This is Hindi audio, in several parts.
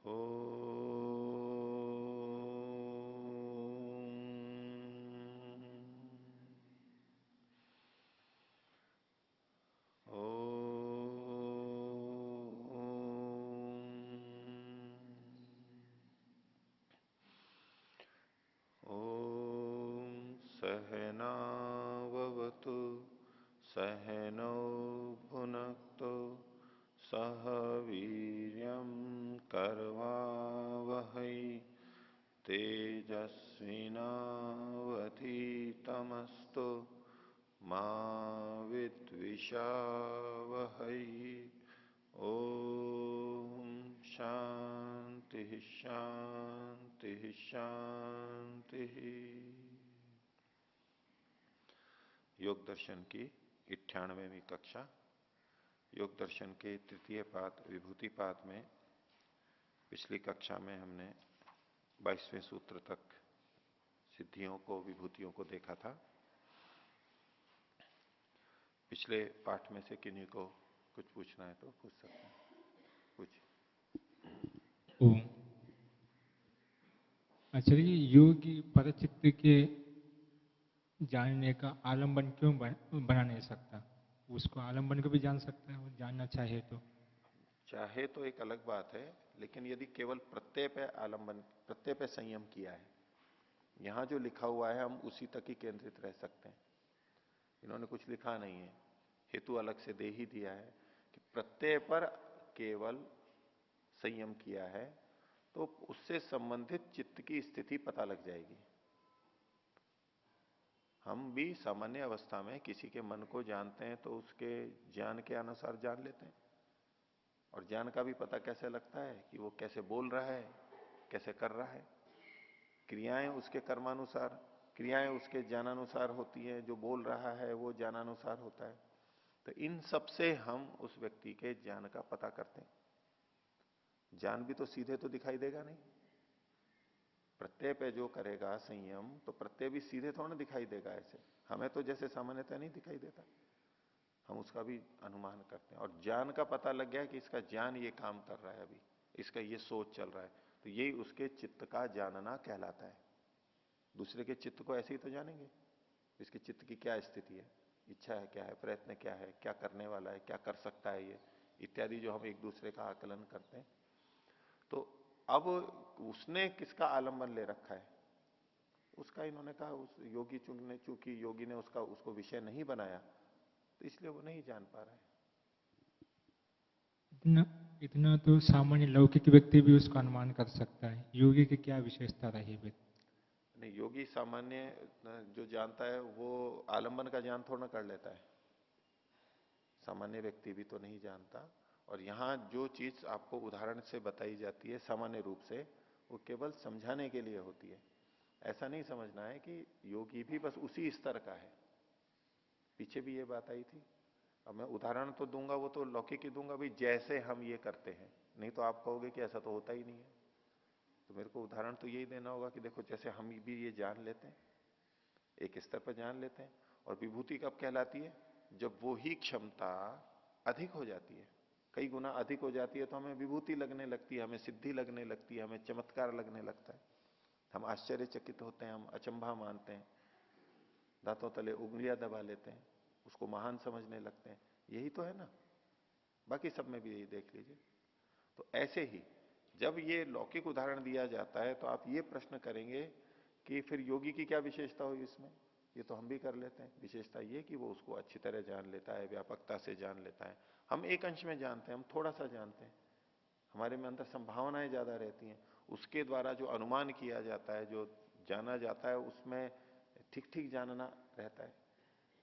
ओ सहनावतु सहनौ भुनक्तु सह वीर्यं करवावहै तेजस्विनावधीतमस्तु मा विद्विषावहै। ओम शांति शांति शांति। योग दर्शन की 98वीं कक्षा, योग दर्शन के तृतीय पाद विभूति पाद में पिछली कक्षा में हमने 22वें सूत्र तक सिद्धियों को, विभूतियों को देखा था। पिछले पाठ में से किन्हीं को कुछ पूछना है तो पूछ सकते हैं। कुछ आचार्य जी, योगी परचित्त के जानने का आलंबन क्यों बना नहीं सकता? उसको आलंबन को भी जान सकता है, वो जानना चाहे तो। चाहे तो एक अलग बात है, लेकिन यदि केवल प्रत्यय पे आलंबन, प्रत्यय पे संयम किया है, यहां जो लिखा हुआ है हम उसी तक ही केंद्रित रह सकते हैं। इन्होंने कुछ लिखा नहीं है, हेतु अलग से दे ही दिया है कि प्रत्यय पर केवल संयम किया है तो उससे संबंधित चित्त की स्थिति पता लग जाएगी। हम भी सामान्य अवस्था में किसी के मन को जानते हैं तो उसके ज्ञान के अनुसार जान लेते हैं। और ज्ञान का भी पता कैसे लगता है कि वो कैसे बोल रहा है, कैसे कर रहा है। क्रियाएं उसके कर्मानुसार, क्रियाएं उसके ज्ञानानुसार होती है, जो बोल रहा है वो ज्ञानानुसार होता है। तो इन सब से हम उस व्यक्ति के ज्ञान का पता करते हैं। ज्ञान भी तो सीधे तो दिखाई देगा नहीं। प्रत्यय पे जो करेगा संयम, तो प्रत्यय भी सीधे थोड़ा ना दिखाई देगा। ऐसे हमें तो जैसे सामान्यतः नहीं दिखाई देता, हम उसका भी अनुमान करते हैं। और ज्ञान का पता लग गया कि इसका ज्ञान ये काम कर रहा है, अभी इसका ये सोच चल रहा है, तो यही उसके चित्त का जानना कहलाता है। दूसरे के चित्त को ऐसे ही तो जानेंगे, इसके चित्त की क्या स्थिति है, इच्छा है क्या है, प्रयत्न क्या है, क्या करने वाला है, क्या कर सकता है ये इत्यादि, जो हम एक दूसरे का आकलन करते हैं। तो अब उसने किसका आलंबन ले रखा है, उसका इन्होंने कहा, उस योगी चुनने, चूंकि योगी ने उसका उसको विषय नहीं बनाया तो इसलिए वो नहीं जान पा रहा है। इतना इतना तो सामान्य लौकिक व्यक्ति भी उसका अनुमान कर सकता है। योगी की क्या विशेषता रही? नहीं, योगी सामान्य जो जानता है वो आलंबन का ज्ञान थोड़ा कर लेता है, सामान्य व्यक्ति भी तो नहीं जानता। और यहां जो चीज आपको उदाहरण से बताई जाती है सामान्य रूप से, वो केवल समझाने के लिए होती है। ऐसा नहीं समझना है कि योगी भी बस उसी स्तर का है। पीछे भी ये बात आई थी। अब मैं उदाहरण तो दूंगा, वो तो लौकिक ही दूंगा भाई, जैसे हम ये करते हैं। नहीं तो आप कहोगे कि ऐसा तो होता ही नहीं है। तो मेरे को उदाहरण तो यही देना होगा कि देखो जैसे हम भी ये जान लेते हैं, एक स्तर पर जान लेते हैं। और विभूति कब कहलाती है? जब वो ही क्षमता अधिक हो जाती है, कई गुना अधिक हो जाती है, तो हमें विभूति लगने लगती है, हमें सिद्धि लगने लगती है, हमें चमत्कार लगने लगता है। हम आश्चर्यचकित होते हैं, हम अचंभा मानते हैं, दांतों तले उंगलियां दबा लेते हैं, उसको महान समझने लगते हैं। यही तो है ना, बाकी सब में भी यही देख लीजिए। तो ऐसे ही जब ये लौकिक उदाहरण दिया जाता है तो आप ये प्रश्न करेंगे कि फिर योगी की क्या विशेषता हुई इसमें। ये तो हम भी कर लेते हैं। विशेषता ये कि वो उसको अच्छी तरह जान लेता है, व्यापकता से जान लेता है। हम एक अंश में जानते हैं, हम थोड़ा सा जानते हैं, हमारे में अंदर संभावनाएं ज्यादा रहती हैं। उसके द्वारा जो अनुमान किया जाता है, जो जाना जाता है, उसमें ठीक ठीक जानना रहता है।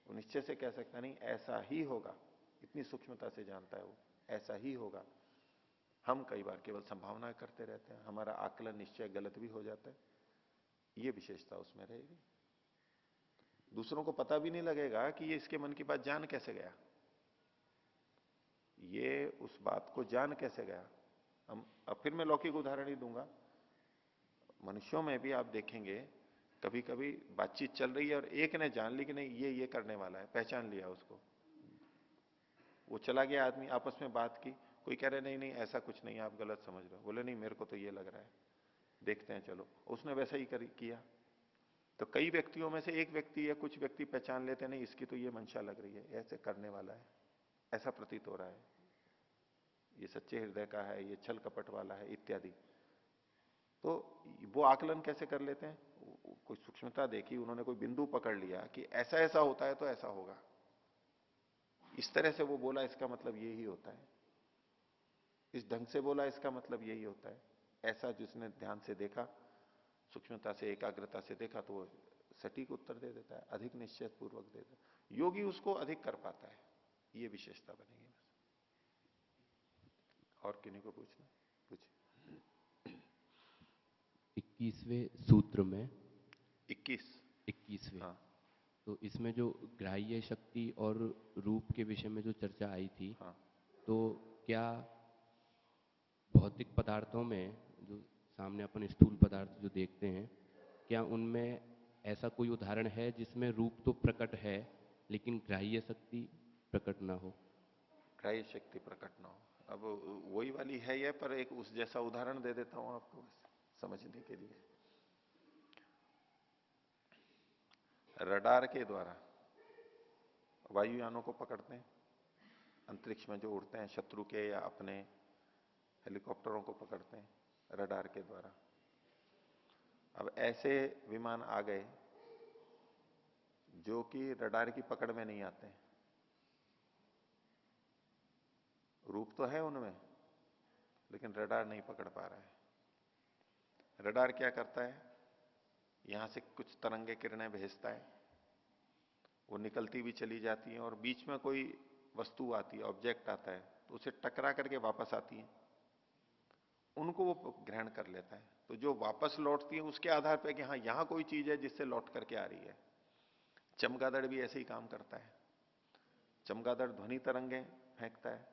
वो निश्चय से कह सकता नहीं ऐसा ही होगा, इतनी सूक्ष्मता से जानता है वो, ऐसा ही होगा। हम कई बार केवल संभावना करते रहते हैं, हमारा आकलन निश्चय गलत भी हो जाता है। ये विशेषता उसमें रहेगी। दूसरों को पता भी नहीं लगेगा कि ये इसके मन की बात जान कैसे गया, ये उस बात को जान कैसे गया। हम अब फिर मैं लौकिक उदाहरण ही दूंगा। मनुष्यों में भी आप देखेंगे कभी कभी बातचीत चल रही है और एक ने जान ली कि नहीं ये करने वाला है, पहचान लिया उसको, वो चला गया आदमी, आपस में बात की, कोई कह रहे नहीं नहीं ऐसा कुछ नहीं, आप गलत समझ रहे हो, बोले नहीं मेरे को तो ये लग रहा है, देखते हैं चलो। उसने वैसा ही किया। तो कई व्यक्तियों में से एक व्यक्ति या कुछ व्यक्ति पहचान लेते हैं, नहीं इसकी तो ये मंशा लग रही है, ऐसे करने वाला है, ऐसा प्रतीत हो रहा है, ये सच्चे हृदय का है, ये छल कपट वाला है इत्यादि। तो वो आकलन कैसे कर लेते हैं? कोई सूक्ष्मता देखी उन्होंने, कोई बिंदु पकड़ लिया कि ऐसा ऐसा होता है तो ऐसा होगा, इस तरह से वो बोला इसका मतलब यही होता है, इस ढंग से बोला इसका मतलब यही होता है। ऐसा जिसने ध्यान से देखा, सूक्ष्मता से एकाग्रता से देखा, तो वो सटीक उत्तर दे देता है, अधिक निश्चय पूर्वक दे देता है। योगी उसको अधिक कर पाता है, ये विशेषता बनेगी। और किन्हीं को पूछना? पूछ। 21वें सूत्र में 21? 21वें, हाँ तो इसमें जो ग्राह्य शक्ति और रूप के विषय में जो चर्चा आई थी, हाँ। तो क्या भौतिक पदार्थों में जो सामने अपन स्थूल पदार्थ जो देखते हैं, क्या उनमें ऐसा कोई उदाहरण है जिसमें रूप तो प्रकट है लेकिन ग्राह्य शक्ति प्रकट ना हो? ग्राह्य शक्ति प्रकट ना हो, अब वही वाली है ये, पर एक उस जैसा उदाहरण दे देता हूं आपको बस समझने के लिए। रडार के द्वारा वायुयानों को पकड़ते हैं, अंतरिक्ष में जो उड़ते हैं, शत्रु के या अपने हेलीकॉप्टरों को पकड़ते हैं रडार के द्वारा। अब ऐसे विमान आ गए जो कि रडार की पकड़ में नहीं आते हैं, रूप तो है उनमें लेकिन रडार नहीं पकड़ पा रहा है। रडार क्या करता है, यहां से कुछ तरंगे किरणें भेजता है, वो निकलती भी चली जाती हैं, और बीच में कोई वस्तु आती है, ऑब्जेक्ट आता है, तो उसे टकरा करके वापस आती है, उनको वो ग्रहण कर लेता है। तो जो वापस लौटती है उसके आधार पर कि हाँ यहां कोई चीज है जिससे लौट करके आ रही है। चमगादड़ भी ऐसे ही काम करता है। चमगादड़ ध्वनि तरंगे फेंकता है,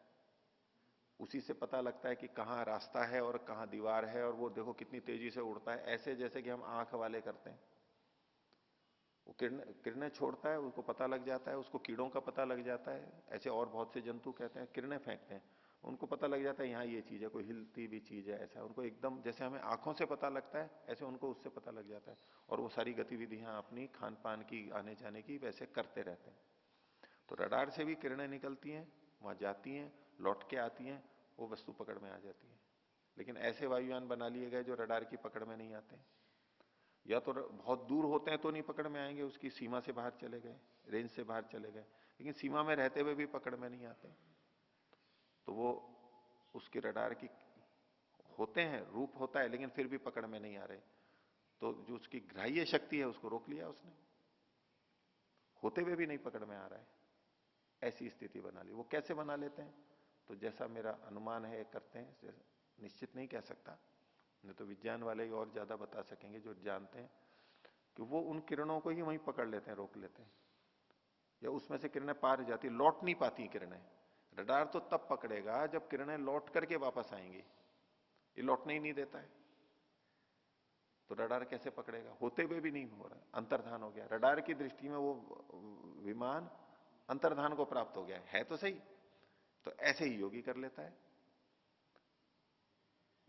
उसी से पता लगता है कि कहां रास्ता है और कहां दीवार है, और वो देखो कितनी तेजी से उड़ता है, ऐसे जैसे कि हम आंख वाले करते हैं। वो किरणें छोड़ता है, उसको पता लग जाता है, उसको कीड़ों का पता लग जाता है, ऐसे और बहुत से जंतु कहते हैं किरणें फेंकते हैं, उनको पता लग जाता है यहाँ ये चीज है, कोई हिलती भी चीज है, ऐसा उनको एकदम जैसे हमें आंखों से पता लगता है, ऐसे उनको उससे पता लग जाता है, और वो सारी गतिविधियां अपनी खान पान की, आने जाने की वैसे करते रहते हैं। तो रडार से भी किरणें निकलती हैं, वहां जाती हैं, लौट के आती हैं, वो वस्तु पकड़ में आ जाती है। लेकिन ऐसे वायुयान बना लिए गए जो रडार की पकड़ में नहीं आते, या तो बहुत दूर होते हैं तो नहीं पकड़ में आएंगे, उसकी सीमा से बाहर चले गए, रेंज से बाहर चले गए, लेकिन सीमा में रहते हुए भी पकड़ में नहीं आते, तो वो उसके रडार की होते हैं, रूप होता है, लेकिन फिर भी पकड़ में नहीं आ रहे, तो जो उसकी ग्राह्य शक्ति है उसको रोक लिया उसने, होते हुए भी नहीं पकड़ में आ रहा है, ऐसी स्थिति बना ली। वो कैसे बना लेते हैं? तो जैसा मेरा अनुमान है करते हैं, निश्चित नहीं कह सकता, नहीं तो विज्ञान वाले ही और ज्यादा बता सकेंगे जो जानते हैं, कि वो उन किरणों को ही वहीं पकड़ लेते हैं, रोक लेते हैं, या उसमें से किरणें पार जाती, लौट नहीं पाती किरणें। रडार तो तब पकड़ेगा जब किरणें लौट करके वापस आएंगी, ये लौटने ही नहीं देता है, तो रडार कैसे पकड़ेगा? होते हुए भी नहीं हो रहा, अंतर्धान हो गया रडार की दृष्टि में, वो विमान अंतर्धान को प्राप्त हो गया है तो सही। तो ऐसे ही योगी कर लेता है,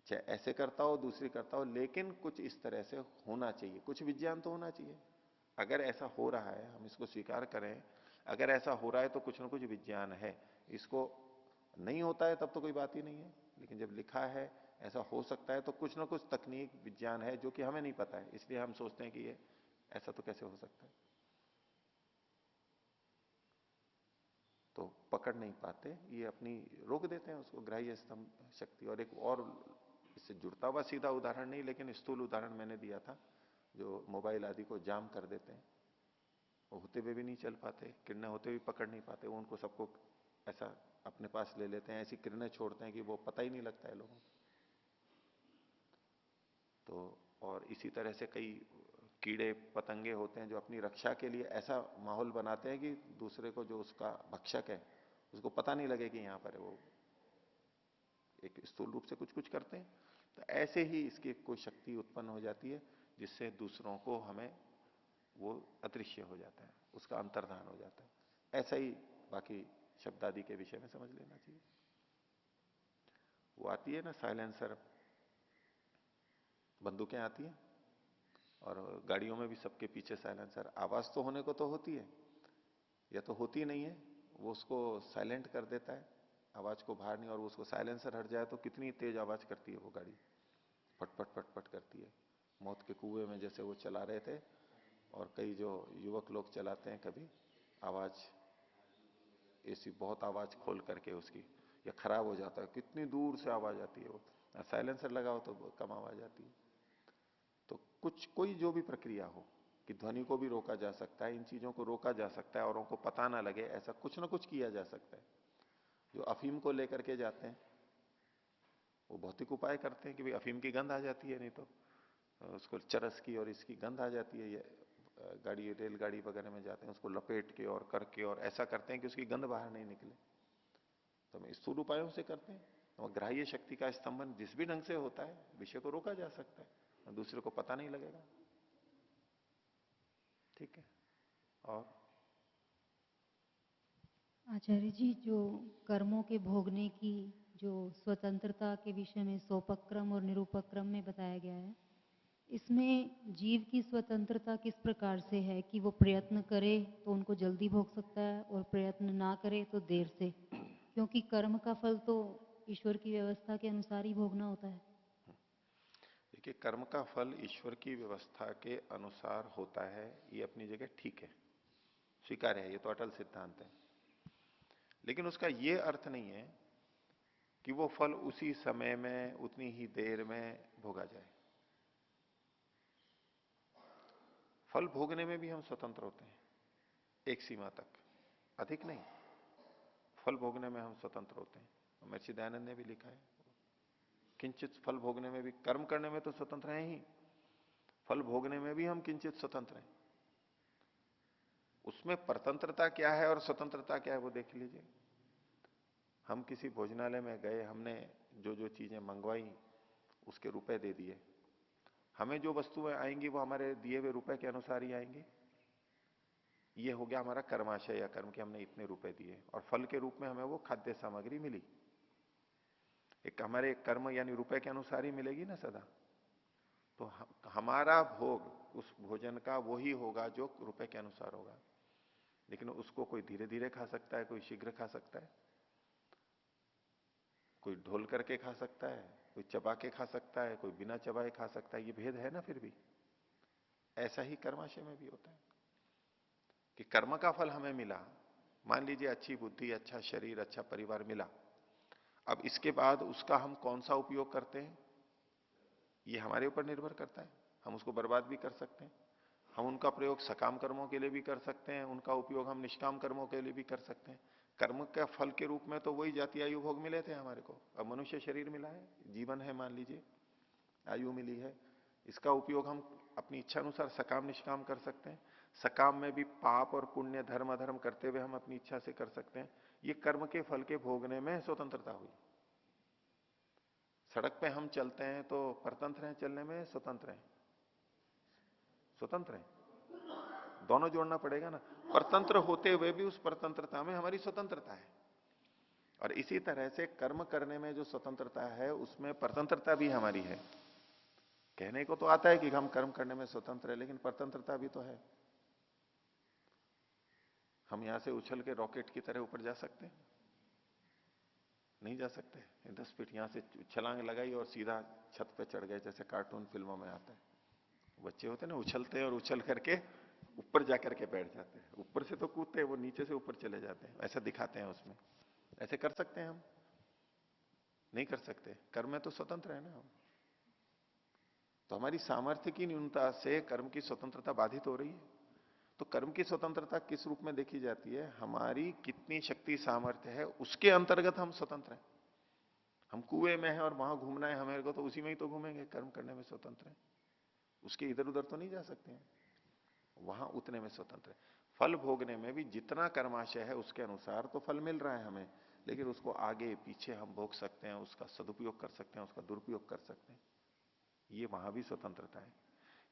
चाहे ऐसे करता हो दूसरी करता हो, लेकिन कुछ इस तरह से होना चाहिए, कुछ विज्ञान तो होना चाहिए। अगर ऐसा हो रहा है, हम इसको स्वीकार करें, अगर ऐसा हो रहा है तो कुछ ना कुछ विज्ञान है। इसको नहीं होता है तब तो कोई बात ही नहीं है, लेकिन जब लिखा है ऐसा हो सकता है, तो कुछ ना कुछ तकनीक विज्ञान है जो कि हमें नहीं पता है, इसलिए हम सोचते हैं कि ये ऐसा तो कैसे हो सकता है, तो पकड़ नहीं पाते, ये अपनी रोक देते हैं उसको, ग्राह्य स्तंभ शक्ति। और एक और इससे जुड़ता हुआ सीधा उदाहरण नहीं, लेकिन स्थूल उदाहरण मैंने दिया था, जो मोबाइल आदि को जाम कर देते हैं, वो होते हुए भी नहीं चल पाते, किरणें होते हुए पकड़ नहीं पाते, वो उनको सबको ऐसा अपने पास ले लेते हैं, ऐसी किरणें छोड़ते हैं कि वो पता ही नहीं लगता है लोगों को। तो और इसी तरह से कई कीड़े पतंगे होते हैं जो अपनी रक्षा के लिए ऐसा माहौल बनाते हैं कि दूसरे को, जो उसका भक्षक है, उसको पता नहीं लगे कि यहां पर है, वो एक स्थूल रूप से कुछ कुछ करते हैं। तो ऐसे ही इसकी कोई शक्ति उत्पन्न हो जाती है जिससे दूसरों को हमें वो अदृश्य हो जाता है, उसका अंतर्धान हो जाता है। ऐसा ही बाकी शब्द आदि के विषय में समझ लेना चाहिए। वो आती है ना साइलेंसर, बंदूकें आती हैं और गाड़ियों में भी सबके पीछे साइलेंसर, आवाज तो होने को तो होती है या तो होती नहीं है, वो उसको साइलेंट कर देता है, आवाज को बाहर नहीं, और उसको साइलेंसर हट जाए तो कितनी तेज आवाज करती है वो गाड़ी, फटफट फटफट करती है। मौत के कुएं में जैसे वो चला रहे थे, और कई जो युवक लोग चलाते हैं कभी, आवाज ऐसी बहुत आवाज खोल करके उसकी, या खराब हो जाता है, कितनी दूर से आवाज आती है वो, साइलेंसर लगाओ तो कम आवाज आती है। तो कुछ कोई जो भी प्रक्रिया हो कि ध्वनि को भी रोका जा सकता है, इन चीजों को रोका जा सकता है, औरों को पता ना लगे, ऐसा कुछ ना कुछ किया जा सकता है। जो अफीम को लेकर के जाते हैं वो भौतिक उपाय करते हैं कि भाई अफीम की गंध आ जाती है, नहीं तो उसको चरस की और इसकी गंध आ जाती है, ये गाड़ी रेलगाड़ी वगैरह में जाते हैं उसको लपेट के और करके, और ऐसा करते हैं कि उसकी गंध बाहर नहीं निकले। तो हम स्थूल उपायों से करते हैं। तो ग्राह्य शक्ति का स्तंभन जिस भी ढंग से होता है, विषय को रोका जा सकता है, दूसरे को पता नहीं लगेगा। ठीक है। और आचार्य जी, जो कर्मों के भोगने की जो स्वतंत्रता के विषय में सोपक्रम और निरूपक्रम में बताया गया है, इसमें जीव की स्वतंत्रता किस प्रकार से है कि वो प्रयत्न करे तो उनको जल्दी भोग सकता है और प्रयत्न ना करे तो देर से, क्योंकि कर्म का फल तो ईश्वर की व्यवस्था के अनुसार ही भोगना होता है। देखिए, कर्म का फल ईश्वर की व्यवस्था के अनुसार होता है, ये अपनी जगह ठीक है, स्वीकार्य है, ये तो अटल सिद्धांत है। लेकिन उसका ये अर्थ नहीं है कि वो फल उसी समय में उतनी ही देर में भोगा जाए। फल भोगने में भी हम स्वतंत्र होते हैं एक सीमा तक, अधिक नहीं। फल भोगने में हम स्वतंत्र होते हैं, महर्षि दयानंद ने भी लिखा है, किंचित फल भोगने में भी, कर्म करने में तो स्वतंत्र है ही, फल भोगने में भी हम किंचित स्वतंत्र हैं। उसमें परतंत्रता क्या है और स्वतंत्रता क्या है वो देख लीजिए। हम किसी भोजनालय में गए, हमने जो जो चीजें मंगवाई उसके रुपए दे दिए, हमें जो वस्तुएं आएंगी वो हमारे दिए हुए रुपए के अनुसार ही आएंगी। ये हो गया हमारा कर्माशय या कर्म के, हमने इतने रुपए दिए और फल के रूप में हमें वो खाद्य सामग्री मिली। एक हमारे कर्म यानी रुपए के अनुसार ही मिलेगी ना सदा। तो हमारा भोग उस भोजन का वो ही होगा जो रुपए के अनुसार होगा। लेकिन उसको कोई धीरे धीरे खा सकता है, कोई शीघ्र खा सकता है, कोई ढोल करके खा सकता है, कोई चबा के खा सकता है, कोई बिना चबाए खा सकता है। ये भेद है ना। फिर भी ऐसा ही कर्माशय में भी होता है कि कर्म का फल हमें मिला, मान लीजिए अच्छी बुद्धि, अच्छा शरीर, अच्छा परिवार मिला। अब इसके बाद उसका हम कौन सा उपयोग करते हैं ये हमारे ऊपर निर्भर करता है। हम उसको बर्बाद भी कर सकते हैं, हम उनका प्रयोग सकाम कर्मों के लिए भी कर सकते हैं, उनका उपयोग हम निष्काम कर्मों के लिए भी कर सकते हैं। कर्म का फल के रूप में तो वही जाति आयु भोग मिले थे हमारे को, अब मनुष्य शरीर मिला है, जीवन है, मान लीजिए आयु मिली है, इसका उपयोग हम अपनी इच्छा अनुसार सकाम निष्काम कर सकते हैं। सकाम में भी पाप और पुण्य, धर्म अधर्म करते हुए हम अपनी इच्छा से कर सकते हैं। ये कर्म के फल के भोगने में स्वतंत्रता हुई। सड़क पे हम चलते हैं तो परतंत्र हैं, चलने में स्वतंत्र हैं, स्वतंत्र हैं, दोनों जोड़ना पड़ेगा ना। परतंत्र होते हुए भी उस परतंत्रता में हमारी स्वतंत्रता है। और इसी तरह से कर्म करने में जो स्वतंत्रता है उसमें परतंत्रता भी हमारी है। कहने को तो आता है कि हम कर्म करने में स्वतंत्र है, लेकिन परतंत्रता भी तो है। हम यहां से उछल के रॉकेट की तरह ऊपर जा सकते हैं? नहीं जा सकते। 10 फीट यहां से छलांग लगाई और सीधा छत पे चढ़ गए, जैसे कार्टून फिल्मों में आता है। बच्चे होते हैं ना, उछलते हैं और उछल करके ऊपर जाकर के बैठ जाते हैं। ऊपर से तो कूदते हैं, वो नीचे से ऊपर चले जाते हैं, ऐसा दिखाते हैं उसमें। ऐसे कर सकते हैं हम? नहीं कर सकते। कर्म में तो स्वतंत्र है ना हम। तो हमारी सामर्थ्य की न्यूनता से कर्म की स्वतंत्रता बाधित हो रही है। तो कर्म की स्वतंत्रता किस रूप में देखी जाती है? हमारी कितनी शक्ति सामर्थ्य है उसके अंतर्गत हम स्वतंत्र हैं। हम कुएं में हैं और वहां घूमना है हमारे को, तो उसी में ही तो घूमेंगे, कर्म करने में स्वतंत्र है। उसके इधर उधर तो नहीं जा सकते हैं, वहां उतने में स्वतंत्र है। फल भोगने में भी जितना कर्माशय है उसके अनुसार तो फल मिल रहा है हमें, लेकिन उसको आगे पीछे हम भोग सकते हैं, उसका सदुपयोग कर सकते हैं, उसका दुरुपयोग कर सकते हैं। ये वहां भी स्वतंत्रता है।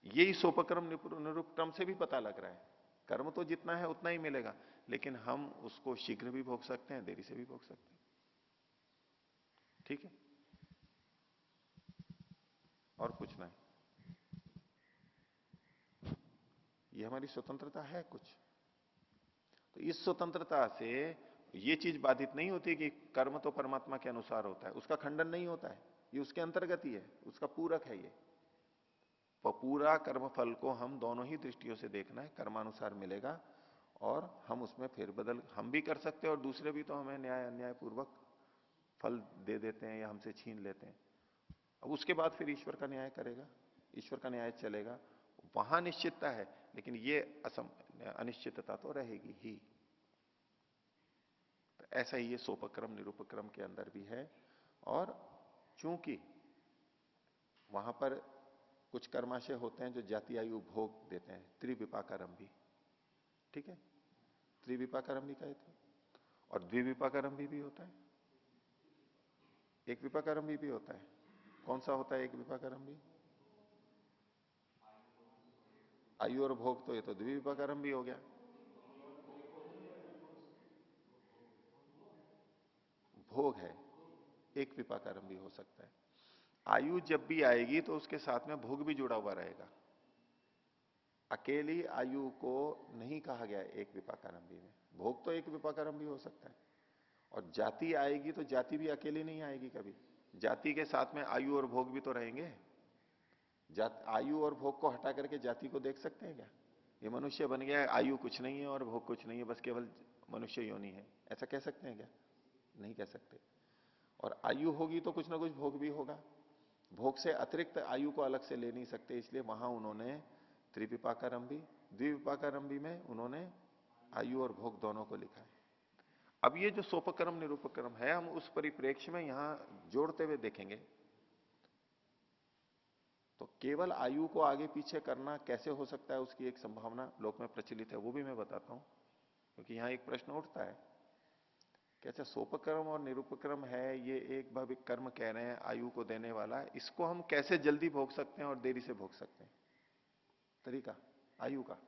यही सोपक्रम निरुपक्रम से भी पता लग रहा है। कर्म तो जितना है उतना ही मिलेगा, लेकिन हम उसको शीघ्र भी भोग सकते हैं, देरी से भी भोग सकते हैं। ठीक है। और कुछ नहीं। ये हमारी स्वतंत्रता है कुछ। तो इस स्वतंत्रता से ये चीज बाधित नहीं होती कि कर्म तो परमात्मा के अनुसार होता है, उसका खंडन नहीं होता है, ये उसके अंतर्गत ही है, उसका पूरक है ये। पूरा कर्म फल को हम दोनों ही दृष्टियों से देखना है, कर्मानुसार मिलेगा और हम उसमें फेरबदल हम भी कर सकते हैं और दूसरे भी तो हमें न्याय अन्याय पूर्वक फल दे देते हैं या हमसे छीन लेते हैं। अब उसके बाद फिर ईश्वर का न्याय करेगा, ईश्वर का न्याय चलेगा, वहां निश्चितता है, लेकिन ये अनिश्चितता तो रहेगी ही। तो ऐसा ही ये सोपक्रम निरूपक्रम के अंदर भी है। और चूंकि वहां पर कुछ कर्माशय होते हैं जो जाति आयु भोग देते हैं, त्रिविपाकारम भी, ठीक है, त्रिविपाकारम भी कहे थे, और द्विविपाकारम भी होता है, एक विपाकारम भी होता है। कौन सा होता है एक विपाकारम भी? आयु और भोग, तो ये तो द्विविपाकारम भी हो गया। भोग है, एक विपाकारम भी हो सकता है। आयु जब भी आएगी तो उसके साथ में भोग भी जुड़ा हुआ रहेगा। अकेली आयु को नहीं कहा गया एक विपाकारंभी में, भोग तो एक विपाकारंभी हो सकता है। और जाति आएगी तो जाति भी अकेली नहीं आएगी कभी, जाति के साथ में आयु और भोग भी तो रहेंगे। आयु और भोग को हटा करके जाति को देख सकते हैं क्या? ये मनुष्य बन गया है, आयु कुछ नहीं है और भोग कुछ नहीं है, बस केवल मनुष्य योनि है, ऐसा कह सकते हैं क्या? नहीं कह सकते। और आयु होगी तो कुछ ना कुछ भोग भी होगा, भोग से अतिरिक्त आयु को अलग से ले नहीं सकते, इसलिए वहां उन्होंने त्रिविपाकारंभी, द्विविपाकारंभी में उन्होंने आयु और भोग दोनों को लिखा है। अब ये जो सोपक्रम निरूपक्रम है, हम उस परिप्रेक्ष्य में यहां जोड़ते हुए देखेंगे। तो केवल आयु को आगे पीछे करना कैसे हो सकता है, उसकी एक संभावना लोक में प्रचलित है, वो भी मैं बताता हूं, क्योंकि यहां एक प्रश्न उठता है कि अच्छा सोपक्रम और निरूपक्रम है, ये एक भाविक कर्म कह रहे हैं आयु को देने वाला, इसको हम कैसे जल्दी भोग सकते हैं और देरी से भोग सकते हैं? तरीका आयु का।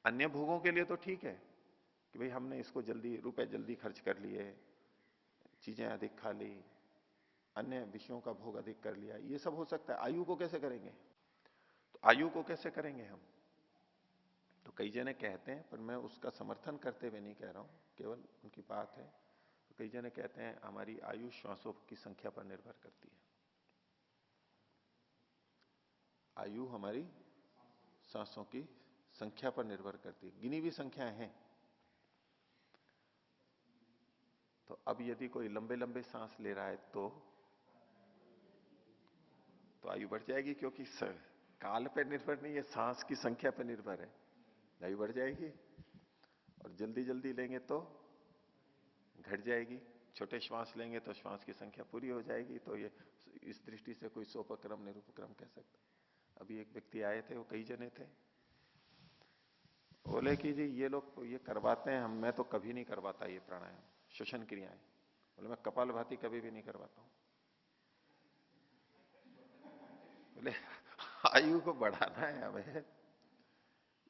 अन्य भोगों के लिए तो ठीक है कि भाई हमने इसको जल्दी रुपए जल्दी खर्च कर लिए, चीजें अधिक खा ली, अन्य विषयों का भोग अधिक कर लिया, ये सब हो सकता है। आयु को कैसे करेंगे? तो आयु को कैसे करेंगे हम? तो कई जने कहते हैं, पर मैं उसका समर्थन करते हुए नहीं कह रहा हूं, केवल उनकी बात है। तो कई जने कहते हैं हमारी आयु श्वासों की संख्या पर निर्भर करती है। आयु हमारी सांसों की संख्या पर निर्भर करती है, गिनी हुई संख्याएं हैं। तो अब यदि कोई लंबे लंबे सांस ले रहा है तो आयु बढ़ जाएगी, क्योंकि काल पे निर्भर नहीं है, सांस की संख्या पर निर्भर है, आयु बढ़ जाएगी। और जल्दी जल्दी लेंगे तो घट जाएगी, छोटे श्वास लेंगे तो श्वास की संख्या पूरी हो जाएगी। तो ये इस दृष्टि से कोई सोपक्रम निरूपक्रम कह सकते। अभी एक व्यक्ति आए थे, वो कई जने थे, बोले कि जी ये लोग ये करवाते हैं, मैं तो कभी नहीं करवाता ये प्राणायाम, श्वसन क्रियाएं। बोले मैं कपालभाति कभी भी नहीं करवाता हूं। बोले आयु को बढ़ाना है हमें,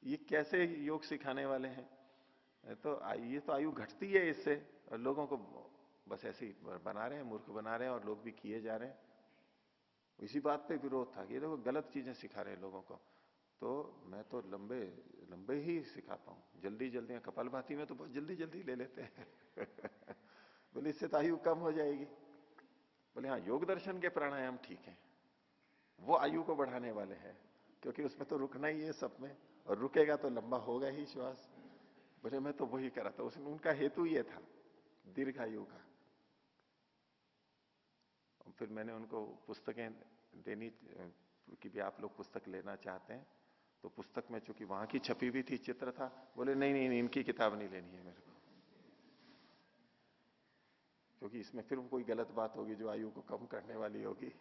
ये कैसे योग सिखाने वाले हैं? तो ये तो आयु घटती है इससे, और लोगों को बस ऐसे ही बना रहे हैं, मूर्ख बना रहे हैं, और लोग भी किए जा रहे हैं। इसी बात पे विरोध था कि देखो गलत चीजें सिखा रहे हैं लोगों को। तो मैं तो लंबे लंबे ही सिखाता हूं, जल्दी जल्दी। कपालभाति में तो बहुत जल्दी जल्दी ले लेते हैं बोले इससे तो आयु कम हो जाएगी। बोले हाँ, योग दर्शन के प्राणायाम ठीक है, वो आयु को बढ़ाने वाले हैं, क्योंकि उसमें तो रुकना ही है सब में, और रुकेगा तो लंबा होगा ही श्वास। बोले मैं तो वही करा था, उसमें उनका हेतु ये था दीर्घायु का। और फिर मैंने उनको पुस्तकें देनी कि भी आप लोग पुस्तक लेना चाहते हैं, तो पुस्तक में चूंकि वहां की छपी हुई थी, चित्र था, बोले नहीं नहीं इनकी किताब नहीं लेनी है मेरे को, क्योंकि इसमें फिर कोई गलत बात होगी जो आयु को कम करने वाली होगी।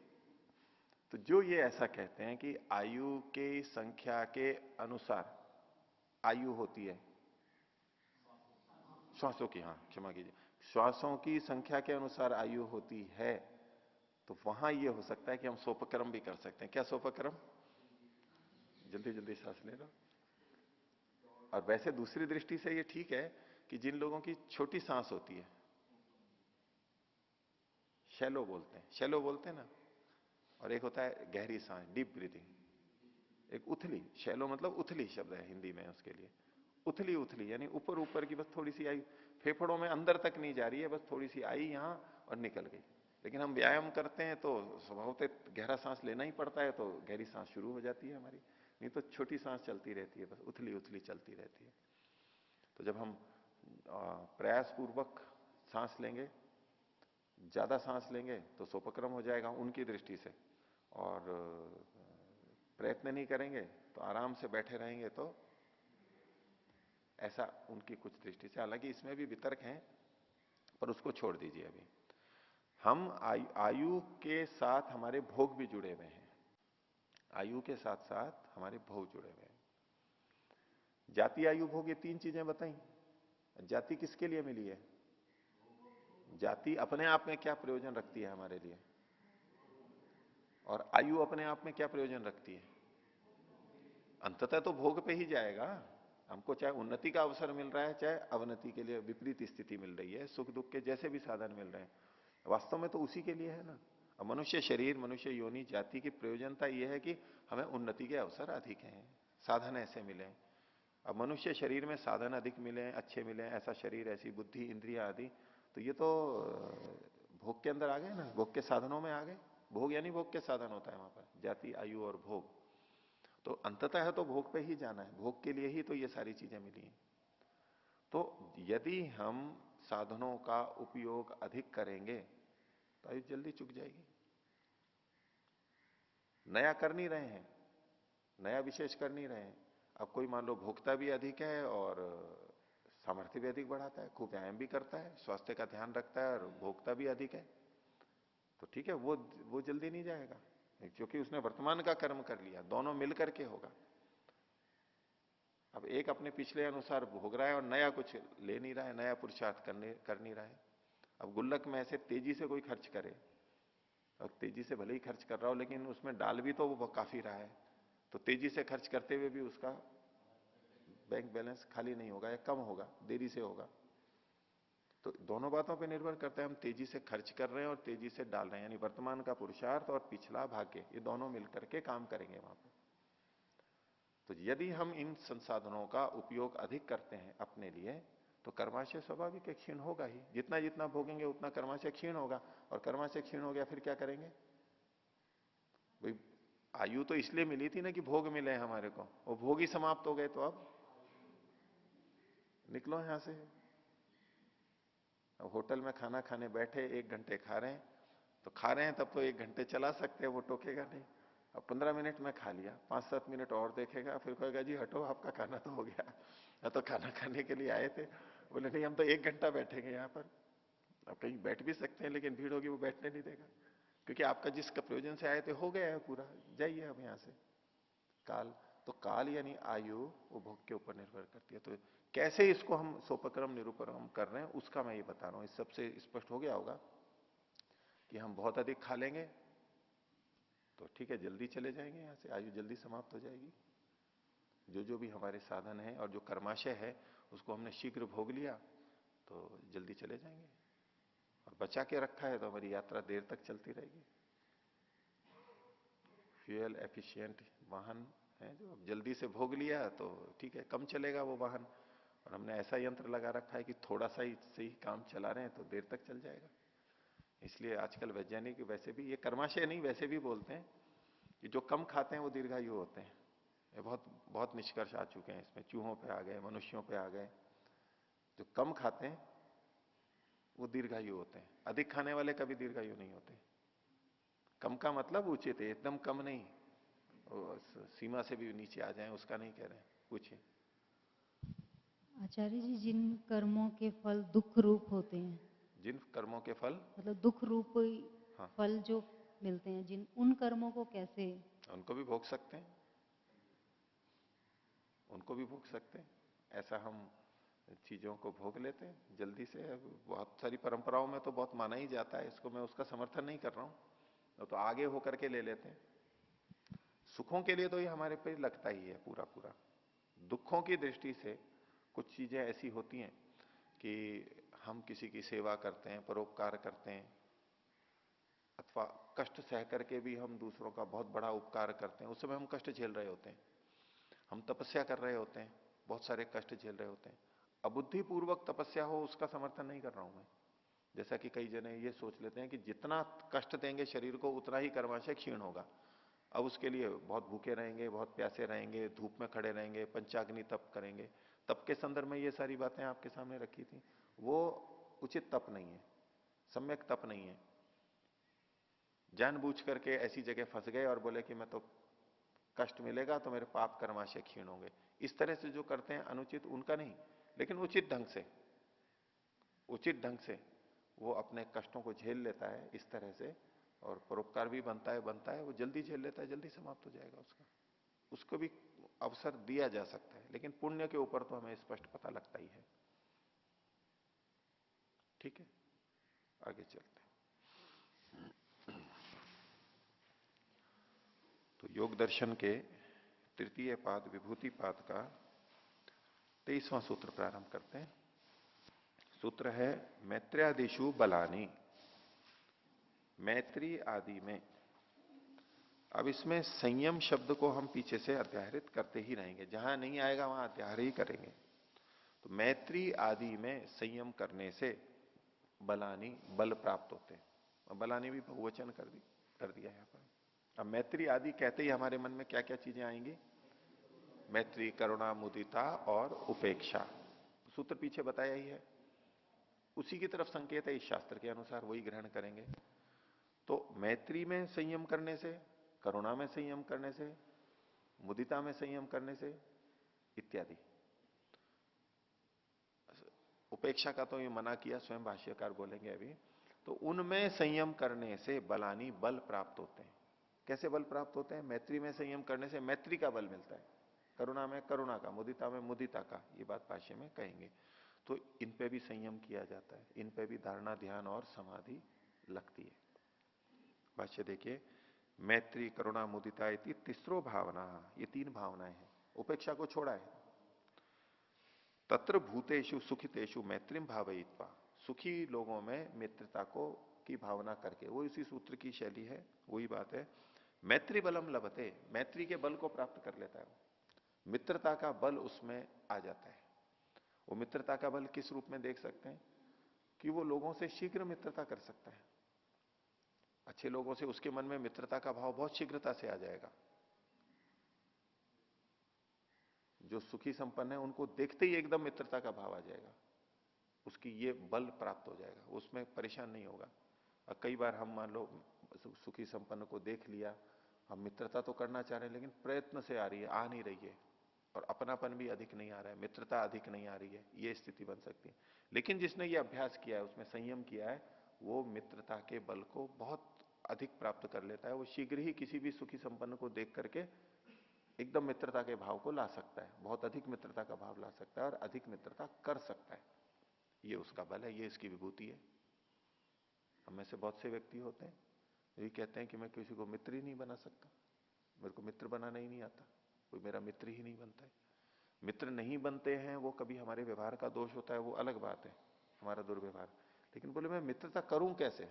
तो जो ये ऐसा कहते हैं कि आयु के संख्या के अनुसार आयु होती है, श्वासों की, हाँ क्षमा कीजिए, श्वासों की संख्या के अनुसार आयु होती है, तो वहां यह हो सकता है कि हम सोपक्रम भी कर सकते हैं। क्या सोपक्रम? जल्दी जल्दी सांस ले लो। और वैसे दूसरी दृष्टि से ये ठीक है कि जिन लोगों की छोटी सांस होती है, शैलो बोलते हैं, शैलो बोलते हैं ना, और एक होता है गहरी सांस, डीप ब्रीथिंग। एक उथली, शैलो मतलब उथली शब्द है हिंदी में उसके लिए। उथली उथली यानी ऊपर ऊपर की, बस थोड़ी सी आई, फेफड़ों में अंदर तक नहीं जा रही है, बस थोड़ी सी आई यहां और निकल गई। लेकिन हम व्यायाम करते हैं तो स्वभावतः गहरा सांस लेना ही पड़ता है, तो गहरी सांस शुरू हो जाती है हमारी, नहीं तो छोटी सांस चलती रहती है, बस उथली उथली चलती रहती है। तो जब हम प्रयास पूर्वक सांस लेंगे, ज्यादा सांस लेंगे तो सोपक्रम हो जाएगा उनकी दृष्टि से, और प्रयत्न नहीं करेंगे तो आराम से बैठे रहेंगे तो ऐसा उनकी कुछ दृष्टि से। हालांकि इसमें भी वितर्क हैं, पर उसको छोड़ दीजिए अभी। हम आयु के साथ हमारे भोग भी जुड़े हुए हैं, आयु के साथ साथ हमारे भोग जुड़े हुए हैं। जाति, आयु, भोग, ये तीन चीजें बताई। जाति किसके लिए मिली है? जाति अपने आप में क्या प्रयोजन रखती है हमारे लिए, और आयु अपने आप में क्या प्रयोजन रखती है? अंततः तो भोग पे ही जाएगा। हमको चाहे उन्नति का अवसर मिल रहा है, चाहे अवनति के लिए विपरीत स्थिति मिल रही है, सुख दुख के जैसे भी साधन मिल रहे हैं, वास्तव में तो उसी के लिए है ना। अब मनुष्य शरीर, मनुष्य योनि, जाति की प्रयोजनता यह है कि हमें उन्नति के अवसर अधिक हैं, साधन ऐसे मिले। अब मनुष्य शरीर में साधन अधिक मिले, अच्छे मिले, ऐसा शरीर, ऐसी बुद्धि, इंद्रिया आदि, तो ये तो भोग के अंदर आ गए ना, भोग के साधनों में आ गए। भोग यानी भोग के साधन होता है वहां पर, जाति, आयु और भोग। तो अंततः है तो भोग पे ही जाना है, भोग के लिए ही तो ये सारी चीजें मिली हैं। तो यदि हम साधनों का उपयोग अधिक करेंगे तो आयु जल्दी चुक जाएगी। नया कर नहीं रहे हैं, नया विशेष कर नहीं रहे हैं। अब कोई मान लो भोक्ता भी अधिक है और सामर्थ्य भी अधिक बढ़ाता है, खूब व्यायाम भी करता है, स्वास्थ्य का ध्यान रखता है, और भोक्ता भी अधिक है, तो ठीक है, वो जल्दी नहीं जाएगा, क्योंकि उसने वर्तमान का कर्म कर लिया। दोनों मिलकर के होगा। अब एक अपने पिछले अनुसार भोग रहा है और नया कुछ ले नहीं रहा है, नया पुरुषार्थ कर नहीं रहा है। अब गुल्लक में ऐसे तेजी से कोई खर्च करे, और तेजी से भले ही खर्च कर रहा हो, लेकिन उसमें डाल भी तो वो काफी रहा है, तो तेजी से खर्च करते हुए भी उसका बैंक बैलेंस खाली नहीं होगा या कम होगा, देरी से होगा। तो दोनों बातों पे निर्भर करता है, हम तेजी से खर्च कर रहे हैं और तेजी से डाल रहे हैं, यानी वर्तमान का पुरुषार्थ और पिछला भाग्य, ये दोनों मिलकर के काम करेंगे वहां पर। तो यदि हम इन संसाधनों का उपयोग अधिक करते हैं अपने लिए, तो कर्माशय स्वाभाविक क्षीण होगा ही। जितना जितना भोगेंगे उतना कर्माशय क्षीण होगा, और कर्माशय क्षीण हो गया फिर क्या करेंगे भाई? आयु तो इसलिए मिली थी ना कि भोग मिले हमारे को, वो भोग ही समाप्त हो गए, तो अब निकलो यहां से। अब होटल में खाना खाने बैठे, 1 घंटे खा रहे हैं, तो खा रहे हैं तब तो 1 घंटे चला सकते हैं, वो टोकेगा नहीं। अब 15 मिनट में खा लिया, 5-7 मिनट और देखेगा, फिर कहेगा जी हटो, आपका खाना तो हो गया, या तो खाना खाने के लिए आए थे। बोले नहीं, हम तो 1 घंटा बैठेंगे यहाँ पर। अब कहीं बैठ भी सकते हैं, लेकिन भीड़ होगी, वो बैठने नहीं देगा, क्योंकि आपका जिसका प्रयोजन से आए थे हो गया है पूरा, जाइए अब यहां से। काल, तो काल यानी आयु, वो भोग के ऊपर निर्भर करती है। तो कैसे इसको हम सोपक्रम निरूपक्रम कर रहे हैं, उसका मैं ये बता रहा हूं। इस सबसे स्पष्ट हो गया होगा कि हम बहुत अधिक खा लेंगे तो ठीक है, जल्दी चले जाएंगे यहां से, आयु जल्दी समाप्त हो जाएगी। जो भी हमारे साधन है और जो कर्माशय है, उसको हमने शीघ्र भोग लिया तो जल्दी चले जाएंगे, और बचा के रखा है तो हमारी यात्रा देर तक चलती रहेगी। फ्यूल एफिशिएंट वाहन है, जो जल्दी से भोग लिया तो ठीक है, कम चलेगा वो वाहन, और हमने ऐसा यंत्र लगा रखा है कि थोड़ा सा ही से ही काम चला रहे हैं तो देर तक चल जाएगा। इसलिए आजकल वैज्ञानिक वैसे भी, ये कर्माशय नहीं वैसे भी बोलते हैं कि जो कम खाते हैं वो दीर्घायु होते हैं। ये बहुत बहुत निष्कर्ष आ चुके हैं इसमें, चूहों पे आ गए, मनुष्यों पे आ गए। जो कम खाते हैं वो दीर्घायु होते हैं, अधिक खाने वाले कभी दीर्घायु नहीं होते। कम का मतलब उचित है, एकदम कम नहीं, सीमा से भी नीचे आ जाए उसका नहीं कह रहे हैं। पूछिए। आचार्य जी, जिन कर्मों के फल दुख रूप होते हैं, जिन कर्मों के फल, मतलब दुख रूप हाँ, फल जो मिलते हैं, जिन उन कर्मों को कैसे? उनको भी भोग सकते हैं, उनको भी भोग सकते हैं। ऐसा हम चीजों को भोग लेते हैं जल्दी से। बहुत सारी परंपराओं में तो बहुत माना ही जाता है इसको, मैं उसका समर्थन नहीं कर रहा हूं, तो आगे होकर के ले लेते हैं। सुखों के लिए तो ये हमारे पे लगता ही है पूरा पूरा। दुखों की दृष्टि से कुछ चीजें ऐसी होती हैं कि हम किसी की सेवा करते हैं, परोपकार करते हैं, अथवा कष्ट सह करके भी हम दूसरों का बहुत बड़ा उपकार करते हैं, उस समय हम कष्ट झेल रहे होते हैं, हम तपस्या कर रहे होते हैं, बहुत सारे कष्ट झेल रहे होते हैं। अबुद्धिपूर्वक तपस्या हो उसका समर्थन नहीं कर रहा हूं मैं। जैसा कि कई जने ये सोच लेते हैं कि जितना कष्ट देंगे शरीर को उतना ही कर्माशय क्षीण होगा। अब उसके लिए बहुत भूखे रहेंगे, बहुत प्यासे रहेंगे, धूप में खड़े रहेंगे, पंचाग्नि तप करेंगे। तप के संदर्भ में ये सारी बातें आपके सामने रखी थी, वो उचित तप नहीं है, सम्यक तप नहीं है। जानबूझ करके ऐसी जगह फंस गए और बोले कि मैं तो कष्ट मिलेगा तो मेरे पाप कर्माशय क्षीण होंगे, इस तरह से जो करते हैं अनुचित उनका नहीं, लेकिन उचित ढंग से वो अपने कष्टों को झेल लेता है इस तरह से, और परोपकार भी बनता है, वो जल्दी झेल लेता है, जल्दी समाप्त हो जाएगा उसका, उसको भी अवसर दिया जा सकता है। लेकिन पुण्य के ऊपर तो हमें स्पष्ट पता लगता ही है। ठीक है, आगे चलते हैं। तो योग दर्शन के तृतीय पाद विभूति पाद का 23वां सूत्र प्रारंभ करते हैं। सूत्र है मैत्र्यादिषु बलानि, मैत्री आदि में। अब इसमें संयम शब्द को हम पीछे से अध्याहरित करते ही रहेंगे, जहां नहीं आएगा वहां अध्याहार ही करेंगे। तो मैत्री आदि में संयम करने से बलानी बल प्राप्त होते हैं, और बलानी भी बहुवचन कर दिया है पर। अब मैत्री आदि कहते ही हमारे मन में क्या क्या चीजें आएंगी? मैत्री, करुणा, मुदिता और उपेक्षा। सूत्र पीछे बताया ही है, उसी की तरफ संकेत है, इस शास्त्र के अनुसार वही ग्रहण करेंगे। तो मैत्री में संयम करने से, करुणा में संयम करने से, मुदिता में संयम करने से इत्यादि। उपेक्षा का तो ये मना किया, स्वयं भाष्यकार बोलेंगे अभी। तो उनमें संयम करने से बलानी बल प्राप्त होते हैं। कैसे बल प्राप्त होते हैं? मैत्री में संयम करने से मैत्री का बल मिलता है, करुणा में करुणा का, मुदिता में मुदिता का, ये बात भाष्य में कहेंगे। तो इन पे भी संयम किया जाता है, इन पे भी धारणा, ध्यान और समाधि लगती है। भाष्य देखिए, मैत्री, करुणा, मुदिता इति तीसरो भावना, ये 3 भावनाएं हैं। उपेक्षा को छोड़ा है। तत्र भूतेषु सुखितेषु मैत्रीम भावयित्वा, सुखी लोगों में मित्रता को की भावना करके, वो इसी सूत्र की शैली है, वही बात है। मैत्री बलम लभते, मैत्री के बल को प्राप्त कर लेता है वो, मित्रता का बल उसमें आ जाता है। वो मित्रता का बल किस रूप में देख सकते हैं? कि वो लोगों से शीघ्र मित्रता कर सकता है। अच्छे लोगों से उसके मन में मित्रता का भाव बहुत शीघ्रता से आ जाएगा। जो सुखी संपन्न है उनको देखते ही एकदम मित्रता का भाव आ जाएगा, उसकी ये बल प्राप्त हो जाएगा, उसमें परेशान नहीं होगा। और कई बार हम मान लो सुखी संपन्न को देख लिया, हम मित्रता तो करना चाह रहे हैं लेकिन प्रयत्न से आ रही है, आ नहीं रही है, और अपनापन भी अधिक नहीं आ रहा है, मित्रता अधिक नहीं आ रही है, ये स्थिति बन सकती है। लेकिन जिसने ये अभ्यास किया है, उसमें संयम किया है, वो मित्रता के बल को बहुत अधिक प्राप्त कर लेता है। वो शीघ्र ही किसी भी सुखी संपन्न को देख करके एकदम मित्रता के भाव को ला सकता है, बहुत अधिक मित्रता का भाव ला सकता है और अधिक मित्रता कर सकता है। ये उसका बल है, ये इसकी विभूति है। हम में से बहुत से व्यक्ति होते हैं ये कहते हैं कि मैं किसी को मित्र ही नहीं बना सकता, मेरे को मित्र बनाना ही नहीं आता, कोई मेरा मित्र ही नहीं बनता है। मित्र नहीं बनते हैं वो कभी हमारे व्यवहार का दोष होता है, वो अलग बात है, हमारा दुर्व्यवहार। लेकिन बोले मैं मित्रता करूं कैसे,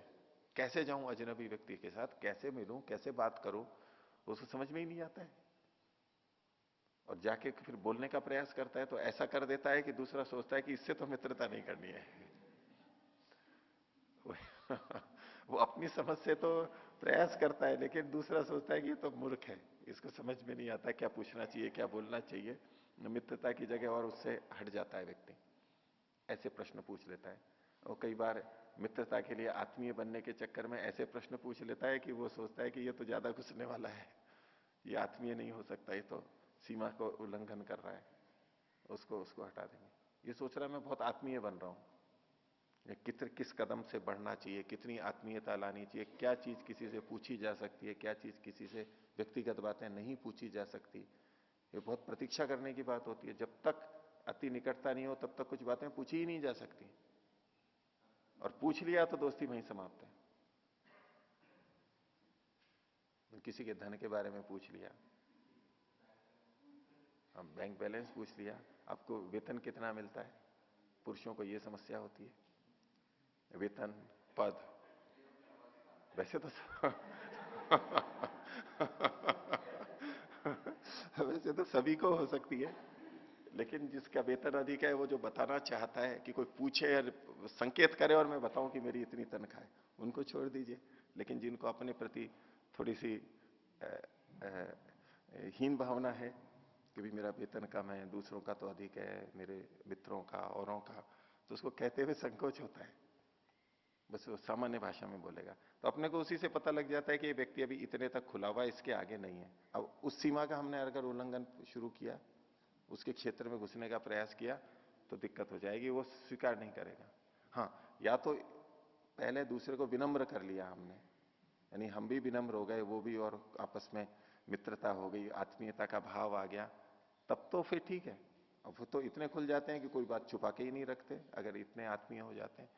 कैसे जाऊं अजनबी व्यक्ति के साथ, कैसे मिलूं, कैसे बात करूं, उसको समझ में ही नहीं आता है। और जाके फिर बोलने का प्रयास करता है तो ऐसा कर देता है कि दूसरा सोचता है कि इससे तो मित्रता नहीं करनी है। वो अपनी समझ से तो प्रयास करता है लेकिन दूसरा सोचता है कि ये तो मूर्ख है, इसको समझ में नहीं आता क्या पूछना चाहिए, क्या बोलना चाहिए, मित्रता की जगह और उससे हट जाता है व्यक्ति, ऐसे प्रश्न पूछ लेता है। और कई बार मित्रता के लिए आत्मीय बनने के चक्कर में ऐसे प्रश्न पूछ लेता है कि वो सोचता है कि ये तो ज्यादा घुसने वाला है, ये आत्मीय नहीं हो सकता, ये तो सीमा को उल्लंघन कर रहा है, उसको उसको हटा देंगे। ये सोच रहा है मैं बहुत आत्मीय बन रहा हूं, किस कदम से बढ़ना चाहिए, कितनी आत्मीयता लानी चाहिए, क्या चीज किसी से पूछी जा सकती है, क्या चीज किसी से व्यक्तिगत बातें नहीं पूछी जा सकती, ये बहुत प्रतीक्षा करने की बात होती है। जब तक अति निकटता नहीं हो तब तक कुछ बातें पूछी ही नहीं जा सकती, और पूछ लिया तो दोस्ती वहीं समाप्त है। किसी के धन के बारे में पूछ लिया, हम बैंक बैलेंस पूछ लिया, आपको वेतन कितना मिलता है, पुरुषों को यह समस्या होती है, वेतन, पद, वैसे तो वैसे तो सभी को हो सकती है, लेकिन जिसका वेतन अधिक है वो जो बताना चाहता है कि कोई पूछे और संकेत करे और मैं बताऊं कि मेरी इतनी तनख्वाह है, उनको छोड़ दीजिए। लेकिन जिनको अपने प्रति थोड़ी सी अ, अ, हीन भावना है कि भी मेरा वेतन कम है, दूसरों का तो अधिक है, मेरे मित्रों का औरों का, तो उसको कहते हुए संकोच होता है, बस वो सामान्य भाषा में बोलेगा। तो अपने को उसी से पता लग जाता है कि ये व्यक्ति अभी इतने तक खुला हुआ है, इसके आगे नहीं है। अब उस सीमा का हमने अगर उल्लंघन शुरू किया, उसके क्षेत्र में घुसने का प्रयास किया, तो दिक्कत हो जाएगी, वो स्वीकार नहीं करेगा। हाँ, या तो पहले दूसरे को विनम्र कर लिया हमने, यानी हम भी विनम्र हो गए, वो भी, और आपस में मित्रता हो गई, आत्मीयता का भाव आ गया, तब तो फिर ठीक है। अब वो तो इतने खुल जाते हैं कि कोई बात छुपा के ही नहीं रखते, अगर इतने आत्मीय हो जाते हैं।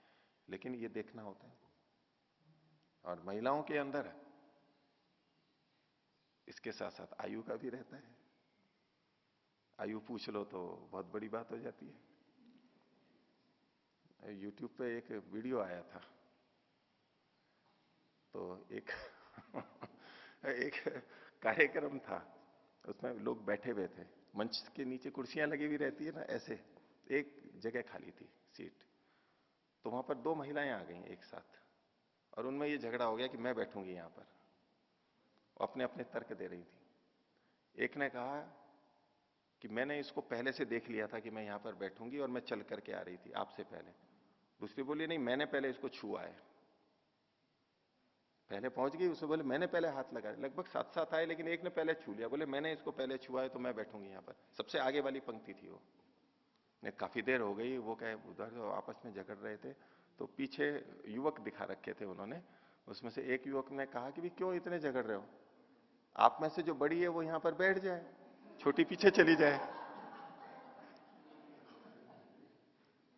लेकिन ये देखना होता है। और महिलाओं के अंदर इसके साथ साथ आयु का भी रहता है। आयु पूछ लो तो बहुत बड़ी बात हो जाती है। YouTube पे एक वीडियो आया था, तो एक एक कार्यक्रम था, उसमें लोग बैठे हुए थे, मंच के नीचे कुर्सियां लगी हुई रहती है ना, ऐसे एक जगह खाली थी सीट, तो वहां पर दो महिलाएं आ गई एक साथ, और उनमें ये झगड़ा हो गया कि मैं बैठूंगी यहां पर। वो अपने अपने तर्क दे रही थी। एक ने कहा कि मैंने इसको पहले से देख लिया था कि मैं यहां पर बैठूंगी, और मैं चल करके आ रही थी आपसे पहले। दूसरी बोली नहीं, मैंने पहले इसको छुआ है, पहले पहुंच गई। उसे बोले मैंने पहले हाथ लगाया, लगभग साथ साथ आए, लेकिन एक ने पहले छू लिया, बोले मैंने इसको पहले छुआ है तो मैं बैठूंगी यहां पर। सबसे आगे वाली पंक्ति थी वो। ने काफी देर हो गई, वो कहे उधर आपस में झगड़ रहे थे, तो पीछे युवक दिखा रखे थे उन्होंने। उसमें से एक युवक ने कहा कि भी क्यों इतने झगड़ रहे हो, आप में से जो बड़ी है वो यहां पर बैठ जाए, छोटी पीछे चली जाए।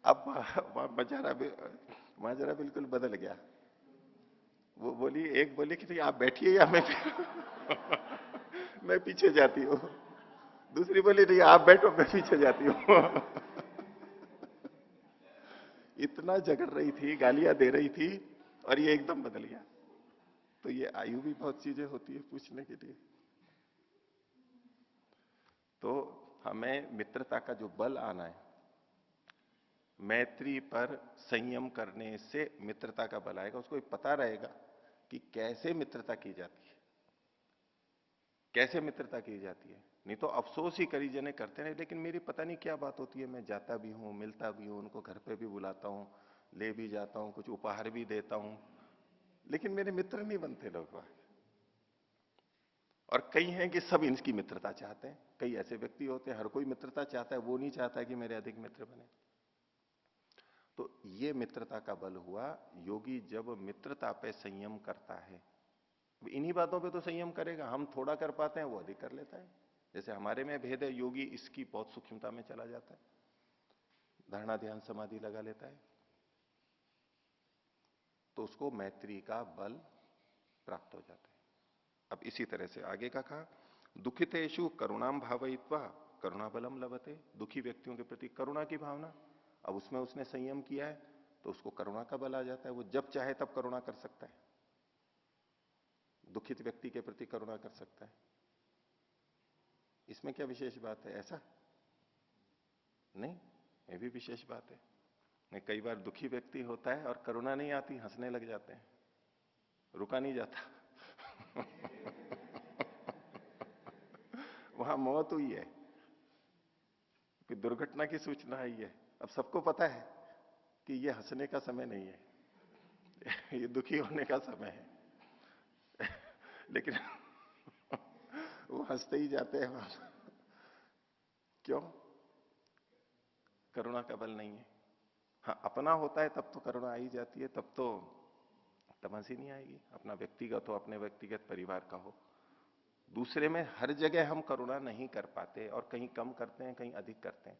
अब माजरा बिल्कुल बदल गया। वो बोली, एक बोली कि आप बैठिए या मैं मैं पीछे जाती हूँ। दूसरी बोली नहीं, आप बैठो, मैं पीछे जाती हूँ। इतना झगड़ रही थी, गालियां दे रही थी, और ये एकदम बदल गया। तो ये आयु भी बहुत चीजें होती है पूछने के लिए। तो हमें मित्रता का जो बल आना है, मैत्री पर संयम करने से मित्रता का बल आएगा। उसको पता रहेगा कि कैसे मित्रता की जाती है, कैसे मित्रता की जाती है। नहीं तो अफसोस ही करी जने करते रहे, लेकिन मेरी पता नहीं क्या बात होती है, मैं जाता भी हूं, मिलता भी हूं, उनको घर पे भी बुलाता हूं, ले भी जाता हूं, कुछ उपहार भी देता हूं, लेकिन मेरे मित्र नहीं बनते लोग। और कई हैं कि सब इनकी मित्रता चाहते हैं। कई ऐसे व्यक्ति होते हैं, हर कोई मित्रता चाहता है, वो नहीं चाहता कि मेरे अधिक मित्र बने। तो ये मित्रता का बल हुआ। योगी जब मित्रता पे संयम करता है, इन्हीं बातों पे तो संयम करेगा। हम थोड़ा कर पाते हैं, वो अधिक कर लेता है। जैसे हमारे में भेद है, योगी इसकी बहुत सूक्ष्मता में चला जाता है, धारणा ध्यान समाधि लगा लेता है, तो उसको मैत्री का बल प्राप्त हो जाता है। अब इसी तरह से आगे का कहा, दुखितेषु करुणाम भावयित्वा करुणा बलम लभते। दुखी व्यक्तियों के प्रति करुणा की भावना, अब उसमें उसने संयम किया है तो उसको करुणा का बल आ जाता है। वो जब चाहे तब करुणा कर सकता है, दुखित व्यक्ति के प्रति करुणा कर सकता है। इसमें क्या विशेष बात है? ऐसा नहीं, ये भी विशेष बात है। नहीं, कई बार दुखी व्यक्ति होता है और करुणा नहीं आती, हंसने लग जाते हैं, रुका नहीं जाता। वहां मौत हुई है कि दुर्घटना की सूचना आई है। अब सबको पता है कि ये हंसने का समय नहीं है, ये दुखी होने का समय है, लेकिन वो हंसते ही जाते हैं वहां। क्यों? करुणा का बल नहीं है। हाँ, अपना होता है तब तो करुणा आ ही जाती है, तब तो तमसी नहीं आएगी। अपना व्यक्तिगत हो, अपने व्यक्तिगत परिवार का हो। दूसरे में हर जगह हम करुणा नहीं कर पाते, और कहीं कम करते हैं, कहीं अधिक करते हैं,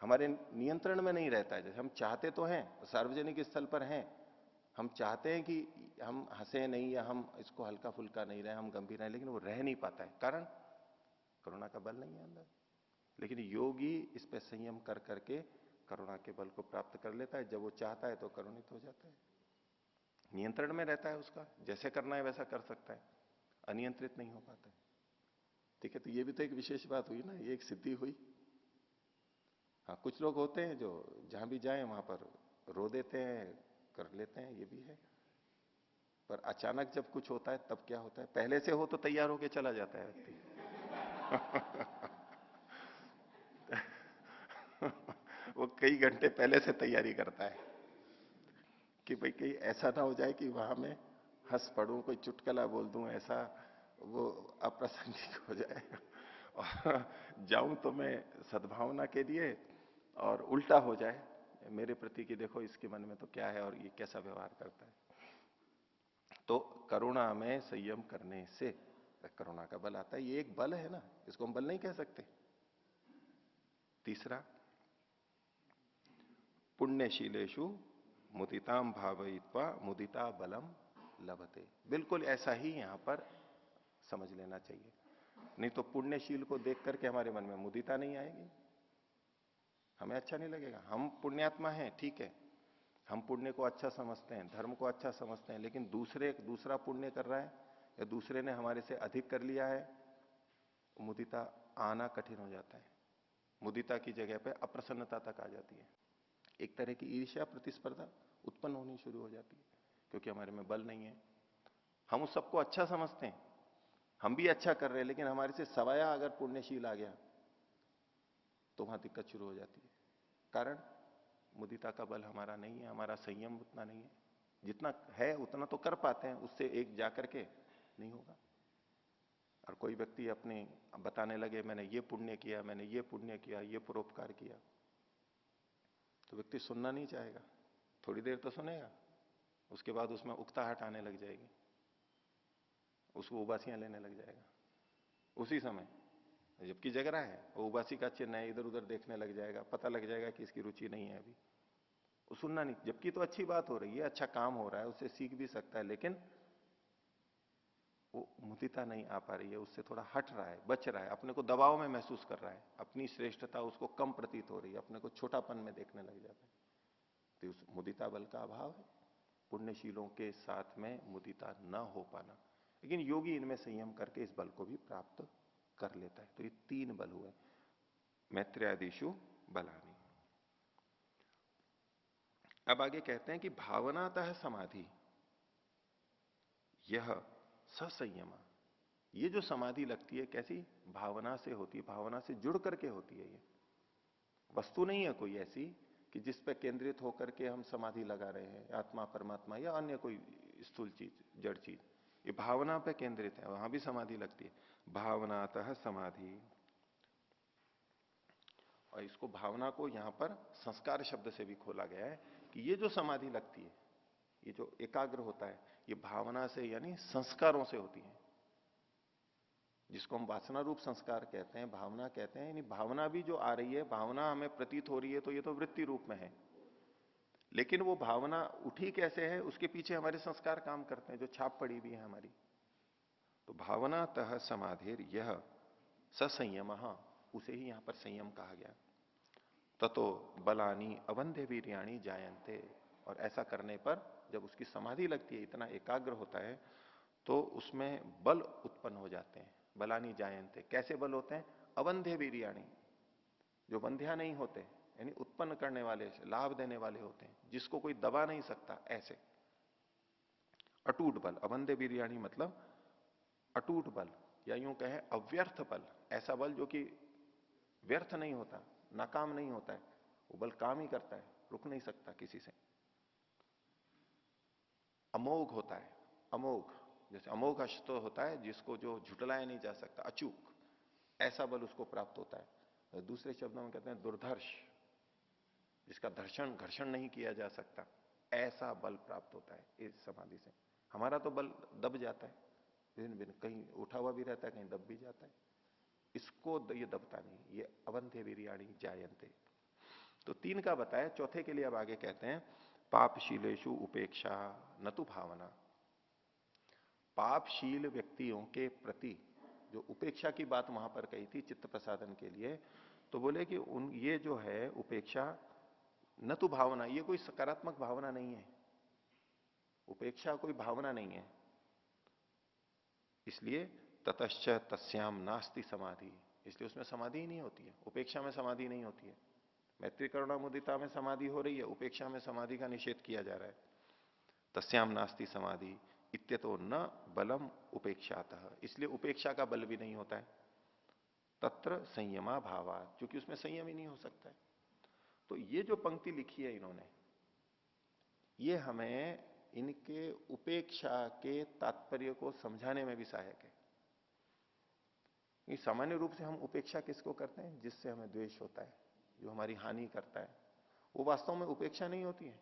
हमारे नियंत्रण में नहीं रहता है। जैसे हम चाहते तो हैं, सार्वजनिक स्थल पर हैं, हम चाहते हैं कि हम हंसे नहीं, या हम इसको हल्का फुल्का नहीं रहे, हम गंभीर रहे, लेकिन वो रह नहीं पाता है। कारण करुणा का बल नहीं है अंदर। लेकिन योगी इस पे संयम कर करके करुणा के बल को प्राप्त कर लेता है। जब वो चाहता है तो करुणित हो जाता है। नियंत्रण में रहता है उसका, जैसे करना है वैसा कर सकता है, अनियंत्रित नहीं हो पाता है। ठीक है, तो ये भी तो एक विशेष बात हुई ना, ये एक सिद्धि हुई। हाँ, कुछ लोग होते हैं जो जहां भी जाएं वहां पर रो देते हैं, कर लेते हैं, ये भी है। पर अचानक जब कुछ होता है तब क्या होता है, पहले से हो तो तैयार होके चला जाता है व्यक्ति। वो कई घंटे पहले से तैयारी करता है कि भाई कहीं ऐसा ना हो जाए कि वहां में हंस पड़ूं, कोई चुटकुला बोल दूं, ऐसा वो अप्रासंगिक हो जाए। और जाऊं तो मैं सद्भावना के लिए, और उल्टा हो जाए मेरे प्रति कि देखो इसके मन में तो क्या है और ये कैसा व्यवहार करता है। तो करुणा में संयम करने से करुणा का बल आता है। ये एक बल है ना, इसको हम बल नहीं कह सकते। तीसरा, पुण्यशीलेषु मुदिताम भावयित्वा मुदिता बलम लभते। बिल्कुल ऐसा ही यहां पर समझ लेना चाहिए। नहीं तो पुण्यशील को देख करके हमारे मन में मुदिता नहीं आएगी, हमें अच्छा नहीं लगेगा। हम पुण्यात्मा हैं, ठीक है, हम पुण्य को अच्छा समझते हैं, धर्म को अच्छा समझते हैं, लेकिन दूसरा पुण्य कर रहा है या दूसरे ने हमारे से अधिक कर लिया है, मुदिता आना कठिन हो जाता है। मुदिता की जगह पे अप्रसन्नता तक आ जाती है, एक तरह की ईर्ष्या प्रतिस्पर्धा उत्पन्न होनी शुरू हो जाती है, क्योंकि हमारे में बल नहीं है। हम उस सबको अच्छा समझते हैं, हम भी अच्छा कर रहे हैं, लेकिन हमारे से सवाया अगर पुण्यशील आ गया तो वहां दिक्कत शुरू हो जाती है। कारण मुदिता का बल हमारा नहीं है, हमारा संयम उतना नहीं है। जितना है उतना तो कर पाते हैं, उससे एक जाकर के नहीं होगा। और कोई व्यक्ति अपने बताने लगे मैंने ये पुण्य किया, मैंने ये पुण्य किया, ये परोपकार किया, तो व्यक्ति सुनना नहीं चाहेगा। थोड़ी देर तो सुनेगा, उसके बाद उसमें उकताहट आने लग जाएगी, उसको उबासियां लेने लग जाएगा उसी समय। जबकि जग रहा है, वो उबासी का चिन्ह है, इधर उधर देखने लग जाएगा, पता लग जाएगा कि इसकी रुचि नहीं है अभी, वो सुनना नहीं। जबकि तो अच्छी बात हो रही है, अच्छा काम हो रहा है, उससे सीख भी सकता है, लेकिन वो मुदिता नहीं आ पा रही है, उससे थोड़ा हट रहा है, बच रहा है, अपने को दबाव में महसूस कर रहा है, अपनी श्रेष्ठता उसको कम प्रतीत हो रही है, अपने को छोटापन में देखने लग जाता है। तो उस मुदिता बल का अभाव है, पुण्यशीलों के साथ में मुदिता न हो पाना। लेकिन योगी इनमें संयम करके इस बल को भी प्राप्त कर लेता है। तो ये 3 बल हुए, मैत्र्यादिषु बलानि। अब आगे कहते हैं कि भावनातः समाधि यह ससंयम। ये जो समाधि लगती है कैसी, भावना से होती है, भावना से जुड़ करके होती है। ये वस्तु नहीं है कोई ऐसी कि जिस पे केंद्रित होकर के हम समाधि लगा रहे हैं, आत्मा परमात्मा या अन्य कोई स्थूल चीज, जड़ चीज। ये भावना पे केंद्रित है, वहां भी समाधि लगती है। भावनातः समाधि, और इसको भावना को यहां पर संस्कार शब्द से भी खोला गया है कि ये जो समाधि लगती है, ये जो एकाग्र होता है, ये भावना से यानी संस्कारों से होती है, जिसको हम वासना रूप संस्कार कहते हैं, भावना कहते हैं। यानी भावना भी जो आ रही है, भावना हमें प्रतीत हो रही है, तो ये तो वृत्ति रूप में है, लेकिन वो भावना उठी कैसे है, उसके पीछे हमारे संस्कार काम करते हैं, जो छाप पड़ी हुई है हमारी। तो भावनातः समाधिर यह ससंयम, उसे ही यहां पर संयम कहा गया। ततो बलानी अवंध्य वीर्याणी जायन्ते, और ऐसा करने पर जब उसकी समाधि लगती है, इतना एकाग्र होता है, तो उसमें बल उत्पन्न हो जाते हैं। बलानी जायन्ते, कैसे बल होते हैं, अवंध्य वीर्याणी, जो बंध्या नहीं होते, यानी उत्पन्न करने वाले, लाभ देने वाले होते हैं, जिसको कोई दबा नहीं सकता, ऐसे अटूट बल। अवंध्य वीर्याणी मतलब अटूट बल, या यूं कहें अव्यर्थ बल। ऐसा बल जो कि व्यर्थ नहीं होता, नाकाम नहीं होता है, वो बल काम ही करता है, रुक नहीं सकता किसी से। अमोघ होता है, अमोघ, जैसे अमोघ अश्व होता है जिसको जो झुटलाया नहीं जा सकता, अचूक, ऐसा बल उसको प्राप्त होता है। दूसरे शब्दों में कहते हैं दुर्धर्ष, जिसका घर्षण नहीं किया जा सकता, ऐसा बल प्राप्त होता है इस समाधि से। हमारा तो बल दब जाता है, भिन्न भिन्न, कहीं उठा हुआ भी रहता है, कहीं दब भी जाता है। इसको ये दबता नहीं, ये अवंध्य वीर्याणी जायन्ते। तो 3 का बताया, चौथे के लिए अब आगे कहते हैं पापशीलेषु उपेक्षा न तो भावना। पापशील व्यक्तियों के प्रति जो उपेक्षा की बात वहां पर कही थी चित्त प्रसादन के लिए, तो बोले कि ये जो है उपेक्षा न तो भावना, ये कोई सकारात्मक भावना नहीं है। उपेक्षा कोई भावना नहीं है। इसलिए ततश्च तस्याम नास्ति समाधि, इसलिए उसमें समाधि ही नहीं होती है, उपेक्षा में समाधि नहीं होती है। मैत्री करुणा मुदिता में समाधि हो रही है, उपेक्षा में समाधि का निषेध किया जा रहा है। तस्याम नास्ति समाधि इत्यतो न बलम उपेक्षातः, इसलिए उपेक्षा का बल भी नहीं होता है। तत्र संयमा भावा, क्योंकि उसमें संयम ही नहीं हो सकता है। तो ये जो पंक्ति लिखी है इन्होंने, ये हमें इनके उपेक्षा के तात्पर्य को समझाने में भी सहायक है। कि सामान्य रूप से हम उपेक्षा किसको करते हैं? जिससे हमें द्वेष होता है, जो हमारी हानि करता है, वो वास्तव में उपेक्षा नहीं होती है।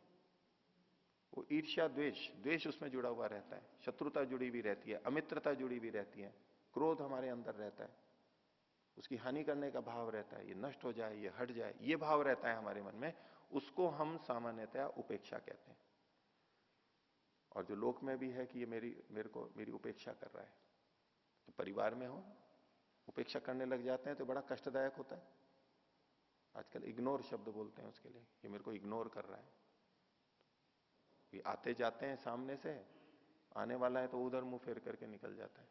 वो ईर्ष्या द्वेष, द्वेष उसमें जुड़ा हुआ रहता है, शत्रुता जुड़ी हुई रहती है, अमित्रता जुड़ी हुई रहती है, क्रोध हमारे अंदर रहता है, उसकी हानि करने का भाव रहता है, ये नष्ट हो जाए, ये हट जाए, ये भाव रहता है हमारे मन में, उसको हम सामान्यतया उपेक्षा कहते हैं। और जो लोक में भी है कि ये मेरी उपेक्षा कर रहा है, तो परिवार में हो उपेक्षा करने लग जाते हैं तो बड़ा कष्टदायक होता है। आजकल इग्नोर शब्द बोलते हैं उसके लिए, ये मेरे को इग्नोर कर रहा है। ये आते जाते हैं सामने से, आने वाला है तो उधर मुंह फेर करके निकल जाता है,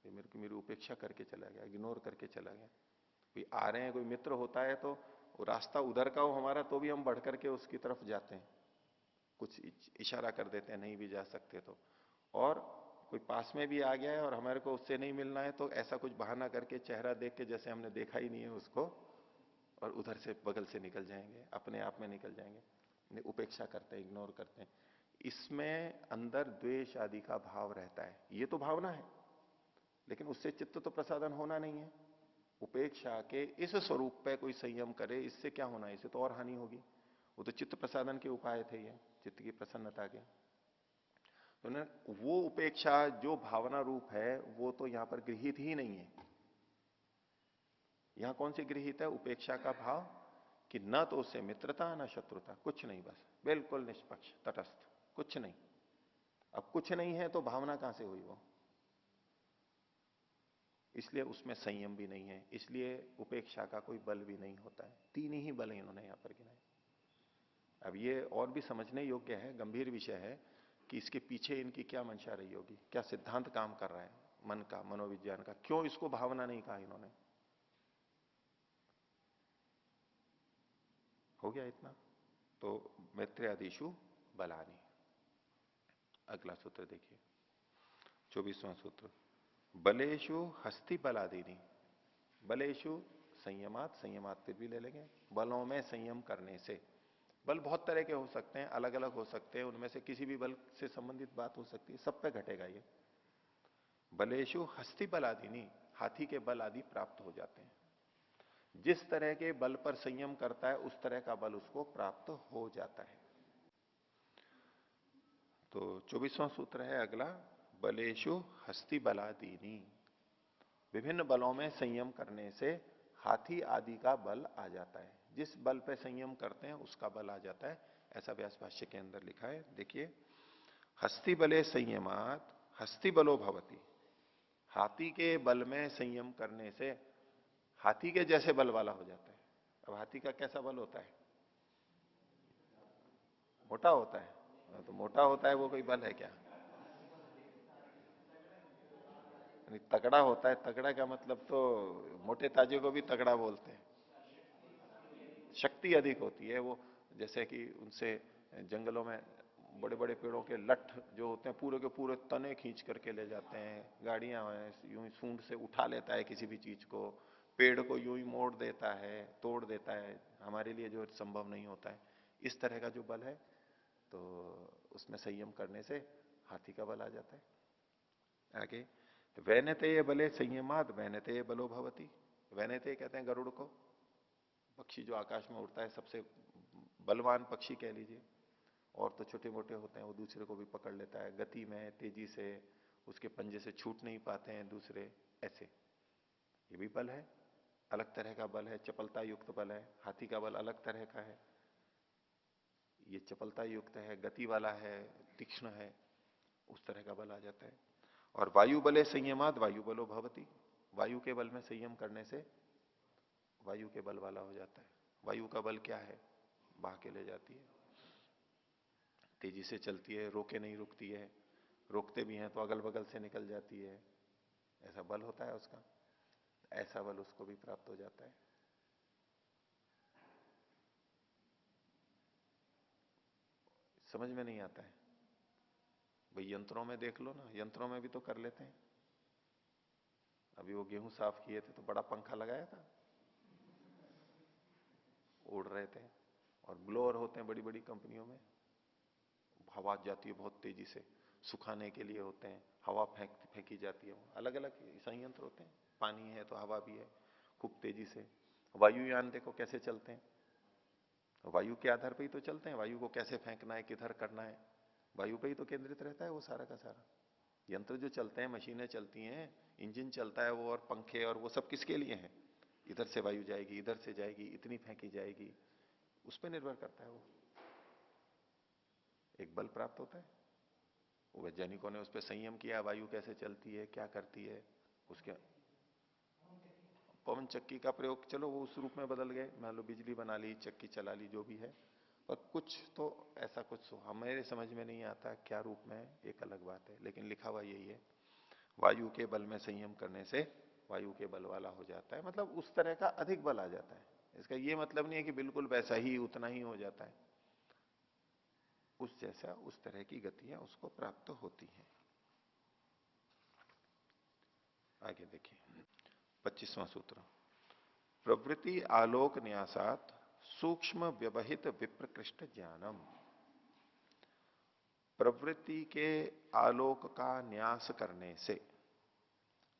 ये मेरी उपेक्षा करके चला गया, इग्नोर करके चला गया। कोई आ रहे हैं, कोई मित्र होता है तो वो रास्ता उधर का हो हमारा, तो भी हम बढ़ करके उसकी तरफ जाते हैं, कुछ इशारा कर देते हैं नहीं भी जा सकते तो। और कोई पास में भी आ गया है और हमारे को उससे नहीं मिलना है तो ऐसा कुछ बहाना करके, चेहरा देख के जैसे हमने देखा ही नहीं है उसको, और उधर से बगल से निकल जाएंगे, अपने आप में निकल जाएंगे। उपेक्षा करते हैं, इग्नोर करते हैं। इसमें अंदर द्वेष आदि का भाव रहता है, ये तो भावना है, लेकिन उससे चित्त तो प्रसादन होना नहीं है। उपेक्षा के इस स्वरूप पे कोई संयम करे, इससे क्या होना है? इससे तो और हानि होगी। वो तो चित्त प्रसादन के उपाय थे, ये चित्त की प्रसन्नता के। तो वो उपेक्षा जो भावना रूप है वो तो यहां पर गृहित ही नहीं है। यहां कौन सी गृहित है? उपेक्षा का भाव, कि न तो उससे मित्रता न शत्रुता, कुछ नहीं, बस बिल्कुल निष्पक्ष तटस्थ, कुछ नहीं। अब कुछ नहीं है तो भावना कहां से हुई वो? इसलिए उसमें संयम भी नहीं है, इसलिए उपेक्षा का कोई बल भी नहीं होता है। तीन ही बल इन्होंने यहां पर गिनाए। अब ये और भी समझने योग्य है, गंभीर विषय है कि इसके पीछे इनकी क्या मंशा रही होगी, क्या सिद्धांत काम कर रहा है मन का, मनोविज्ञान का, क्यों इसको भावना नहीं कहा इन्होंने। हो गया इतना? तो मैत्रेयादिषु बलानी। अगला सूत्र देखिए, 24वां सूत्र, बलेशु हस्ति बलादीनी। बलेशु संयमात, संयमात फिर भी ले लेंगे, बलों में संयम करने से। बल बहुत तरह के हो सकते हैं, अलग अलग हो सकते हैं, उनमें से किसी भी बल से संबंधित बात हो सकती है, सब पे घटेगा ये। बलेशु हस्ति बलादीनी, हाथी के बल आदि प्राप्त हो जाते हैं। जिस तरह के बल पर संयम करता है उस तरह का बल उसको प्राप्त हो जाता है। तो 24वां सूत्र है अगला, बलेशु हस्ति बलादीनी। विभिन्न बलों में संयम करने से हाथी आदि का बल आ जाता है। जिस बल पे संयम करते हैं उसका बल आ जाता है, ऐसा व्यास भाष्य के अंदर लिखा है। देखिए, हस्ति बले संयमात हस्ति बलो भवति। हाथी के बल में संयम करने से हाथी के जैसे बल वाला हो जाता है। अब हाथी का कैसा बल होता है? मोटा होता है। तो मोटा होता है वो कोई बल है क्या? तगड़ा होता है। तगड़ा का मतलब तो मोटे ताजे को भी तगड़ा बोलते हैं। शक्ति अधिक होती है वो, जैसे कि उनसे जंगलों में बड़े बड़े पेड़ों के लठ जो होते हैं पूरे के पूरे तने खींच करके ले जाते हैं। गाड़ियां हैं, यूं ही सूंड से उठा लेता है किसी भी चीज को, पेड़ को यूं ही मोड़ देता है, तोड़ देता है, हमारे लिए जो संभव नहीं होता है। इस तरह का जो बल है, तो उसमें संयम करने से हाथी का बल आ जाता है। आगे, वैनते बले संयमाद वैनते बलो भवती। वैनते कहते हैं गरुड़ को, पक्षी जो आकाश में उड़ता है, सबसे बलवान पक्षी कह लीजिए। और तो छोटे मोटे होते हैं, वो दूसरे को भी पकड़ लेता है, गति में तेजी से, उसके पंजे से छूट नहीं पाते हैं दूसरे, ऐसे। ये भी बल है, अलग तरह का बल है, चपलता युक्त बल है। हाथी का बल अलग तरह का है, ये चपलता युक्त है, गति वाला है, तीक्ष्ण है, उस तरह का बल आ जाता है। और वायु बले संयमाद वायु बलो भवती। वायु के बल में संयम करने से वायु के बल वाला हो जाता है। वायु का बल क्या है? बहा के ले जाती है। तेजी से चलती है, रोके नहीं रुकती है, रोकते भी हैं तो अगल बगल से निकल जाती है, ऐसा बल होता है उसका। ऐसा बल उसको भी प्राप्त हो जाता है। समझ में नहीं आता है भाई, यंत्रों में देख लो ना, यंत्रों में भी तो कर लेते हैं। अभी वो गेहूं साफ किए थे तो बड़ा पंखा लगाया था, उड़ रहे थे। और ब्लोअर होते हैं बड़ी बड़ी कंपनियों में, हवा जाती है बहुत तेजी से, सुखाने के लिए होते हैं, हवा फेंकी जाती है। अलग अलग संयंत्र होते हैं, पानी है तो हवा भी है, खूब तेजी से। वायुयान देखो कैसे चलते हैं, वायु के आधार पर ही तो चलते हैं। वायु को कैसे फेंकना है, किधर करना है, वायु पे ही तो केंद्रित रहता है वो सारा का सारा। यंत्र जो चलते हैं, मशीनें चलती हैं, इंजन चलता है वो, और पंखे और वो सब किसके लिए हैं? इधर से वायु जाएगी, इधर से जाएगी, इतनी फेंकी जाएगी, उस पर निर्भर करता है वो। एक बल प्राप्त होता है, वैज्ञानिकों ने उस पर संयम किया, वायु कैसे चलती है, क्या करती है उसके। पवन चक्की का प्रयोग चलो वो उस रूप में बदल गए, मान लो बिजली बना ली, चक्की चला ली, जो भी है, पर कुछ तो ऐसा कुछ हमारे समझ में नहीं आता क्या रूप में है, एक अलग बात है। लेकिन लिखा हुआ यही है, वायु के बल में संयम करने से वायु के बल वाला हो जाता है, मतलब उस तरह का अधिक बल आ जाता है। इसका ये मतलब नहीं है कि बिल्कुल वैसा ही उतना ही हो जाता है, उस जैसा उस तरह की गतियां उसको प्राप्त होती हैं। आगे देखिए 25वां सूत्र, प्रवृत्ति आलोक न्यासात सूक्ष्म व्यवहित विप्रकृष्ट ज्ञानम। प्रवृत्ति के आलोक का न्यास करने से,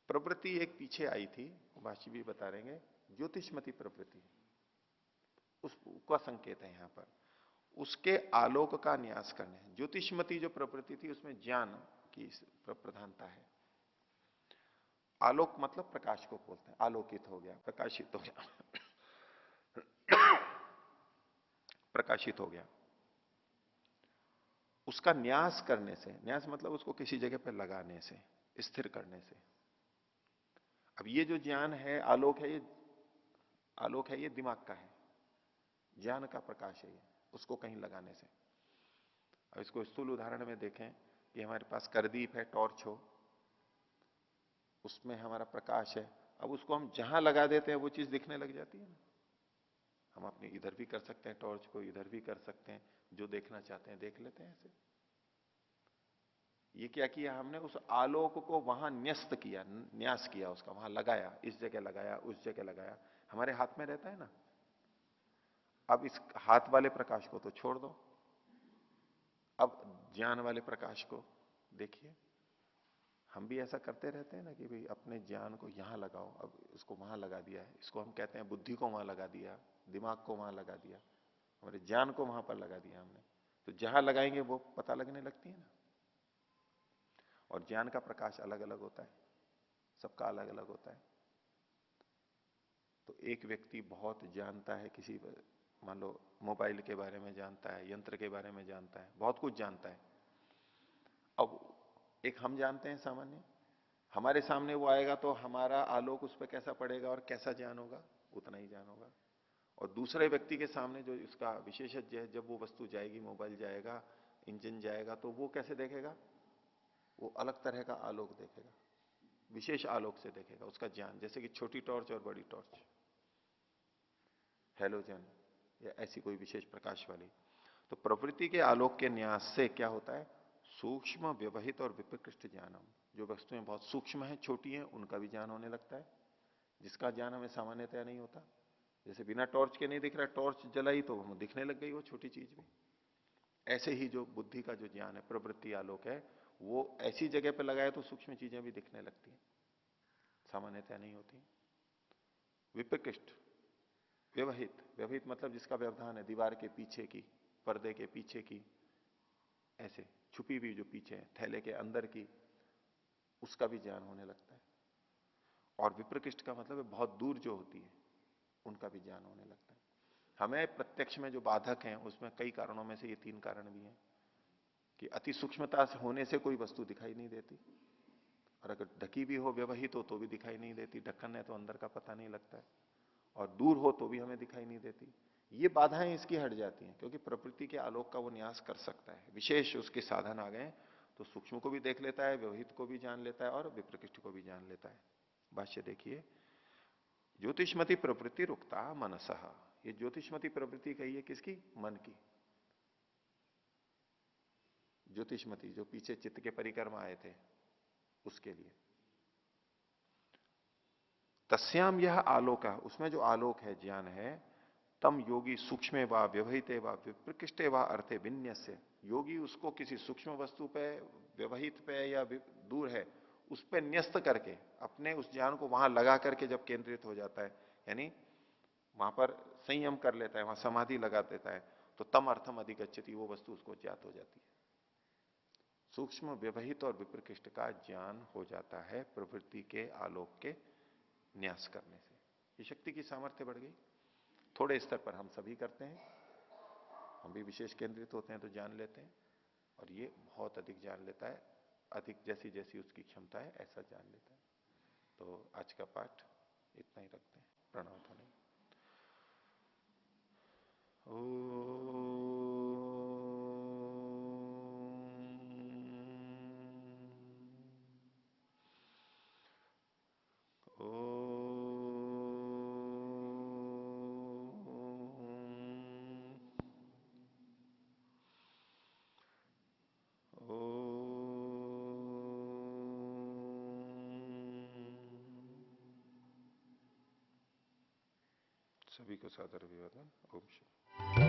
प्रवृत्ति एक पीछे आई थी, भाष्य भी बता रहेंगे, ज्योतिषमती प्रवृत्ति, उसका संकेत है यहां पर, उसके आलोक का न्यास करने। ज्योतिषमती जो प्रवृत्ति थी उसमें ज्ञान की प्रधानता है। आलोक मतलब प्रकाश को बोलते हैं, आलोकित हो गया, प्रकाशित हो गया, प्रकाशित हो गया। उसका न्यास करने से, न्यास मतलब उसको किसी जगह पर लगाने से, स्थिर करने से। अब ये जो ज्ञान है, आलोक है, ये आलोक है, ये दिमाग का है, ज्ञान का प्रकाश है ये, उसको कहीं लगाने से। अब इसको स्थूल उदाहरण में देखें कि हमारे पास करदीप है, टॉर्च हो, उसमें हमारा प्रकाश है, अब उसको हम जहां लगा देते हैं वो चीज दिखने लग जाती है ना। हम अपने इधर भी कर सकते हैं टॉर्च को, इधर भी कर सकते हैं, जो देखना चाहते हैं देख लेते हैं ऐसे। ये क्या किया हमने, उस आलोक को वहां न्यस्त किया, न्यास किया, उसका वहां लगाया, इस जगह लगाया, उस जगह लगाया। हमारे हाथ में रहता है ना, अब इस हाथ वाले प्रकाश को तो छोड़ दो, अब ज्ञान वाले प्रकाश को देखिए। हम भी ऐसा करते रहते हैं ना कि भाई अपने ज्ञान को यहां लगाओ, अब इसको वहां लगा दिया है, इसको हम कहते हैं बुद्धि को वहां लगा दिया, दिमाग को वहां लगा दिया, हमारे ज्ञान को वहां पर लगा दिया हमने। तो जहां लगाएंगे वो पता लगने लगती है ना। और ज्ञान का प्रकाश अलग अलग होता है, सबका अलग अलग होता है। तो एक व्यक्ति बहुत जानता है किसी, मान लो मोबाइल के बारे में जानता है, यंत्र के बारे में जानता है, बहुत कुछ जानता है। अब एक हम जानते हैं सामान्य, हमारे सामने वो आएगा तो हमारा आलोक उस पर कैसा पड़ेगा और कैसा ज्ञान होगा, उतना ही ज्ञान होगा। और दूसरे व्यक्ति के सामने जो इसका विशेषज्ञ है, जब वो वस्तु जाएगी, मोबाइल जाएगा, इंजन जाएगा, तो वो कैसे देखेगा, वो अलग तरह का आलोक देखेगा, विशेष आलोक से देखेगा उसका ज्ञान। जैसे कि छोटी टॉर्च और बड़ी टॉर्च, हेलोजन या ऐसी कोई विशेष प्रकाश वाली। तो प्रवृत्ति के आलोक के न्यास से क्या होता है, सूक्ष्म व्यवहित और विप्रकृष्ट ज्ञानम। जो वस्तुएं बहुत सूक्ष्म हैं, छोटी हैं, उनका भी ज्ञान होने लगता है, जिसका ज्ञान हमें सामान्यतया नहीं होता। जैसे बिना टॉर्च के नहीं दिख रहा, टॉर्च जलाई तो हमें दिखने लग गई वो छोटी चीज भी। ऐसे ही जो बुद्धि का जो ज्ञान है, प्रवृत्ति आलोक है, वो ऐसी जगह पर लगाए तो सूक्ष्म चीजें भी दिखने लगती हैं, सामान्यतया नहीं होती। विप्रकृष्ट, व्यवहित, व्यवहित मतलब जिसका व्यवधान है, दीवार के पीछे की, पर्दे के पीछे की, ऐसे छुपी हुई जो पीछे है, थैले के अंदर की, उसका भी ज्ञान होने लगता है। और विप्रकृष्ट का मतलब है बहुत दूर जो होती है, उनका भी ज्ञान होने लगता है। हमें प्रत्यक्ष में जो बाधक हैं उसमें कई कारणों में से ये 3 कारण भी हैं कि अति सूक्ष्मता से होने से कोई वस्तु दिखाई नहीं देती, और अगर ढकी भी हो, व्यवहित हो, तो भी दिखाई नहीं देती, ढक्कन है तो अंदर का पता नहीं लगता है, और दूर हो तो भी हमें दिखाई नहीं देती। ये बाधाएं इसकी हट जाती हैं, क्योंकि प्रकृति के आलोक का वो न्यास कर सकता है। विशेष उसके साधन आ गए तो सूक्ष्म को भी देख लेता है, व्यवहित को भी जान लेता है और विप्रकृष्ट को भी जान लेता है। भाष्य देखिए, ज्योतिषमती प्रवृत्ति रुकता मनसः। ये ज्योतिषमती प्रवृत्ति कही है किसकी? मन की। ज्योतिषमती जो पीछे चित्त के परिक्रमा आए थे उसके लिए। तस्याम यह आलोक है, उसमें जो आलोक है, ज्ञान है, तम योगी सूक्ष्म व व्यवहिते व विप्रकृष्टे व अर्थे विन्यस्य। योगी उसको किसी सूक्ष्म वस्तु पे, व्यवहित पे या दूर है उस पे न्यस्त करके अपने उस ज्ञान को वहां लगा करके जब केंद्रित हो जाता है, यानी वहां पर संयम कर लेता है, वहां समाधि लगा देता है, तो तम अर्थम अधिगच्छति, वो वस्तु उसको ज्ञात हो जाती है। सूक्ष्म, व्यवहित और विप्रकृष्ट का ज्ञान हो जाता है प्रवृत्ति के आलोक के न्यास करने से। ये शक्ति की सामर्थ्य बढ़ गई। थोड़े स्तर पर हम सभी करते हैं, हम भी विशेष केंद्रित होते हैं तो जान लेते हैं, और ये बहुत अधिक जान लेता है, अधिक जैसी जैसी उसकी क्षमता है ऐसा जान लेता है। तो आज का पाठ इतना ही रखते हैं। प्रणव ध्वनि। सभी को सादर अभिवादन। ओम शांति।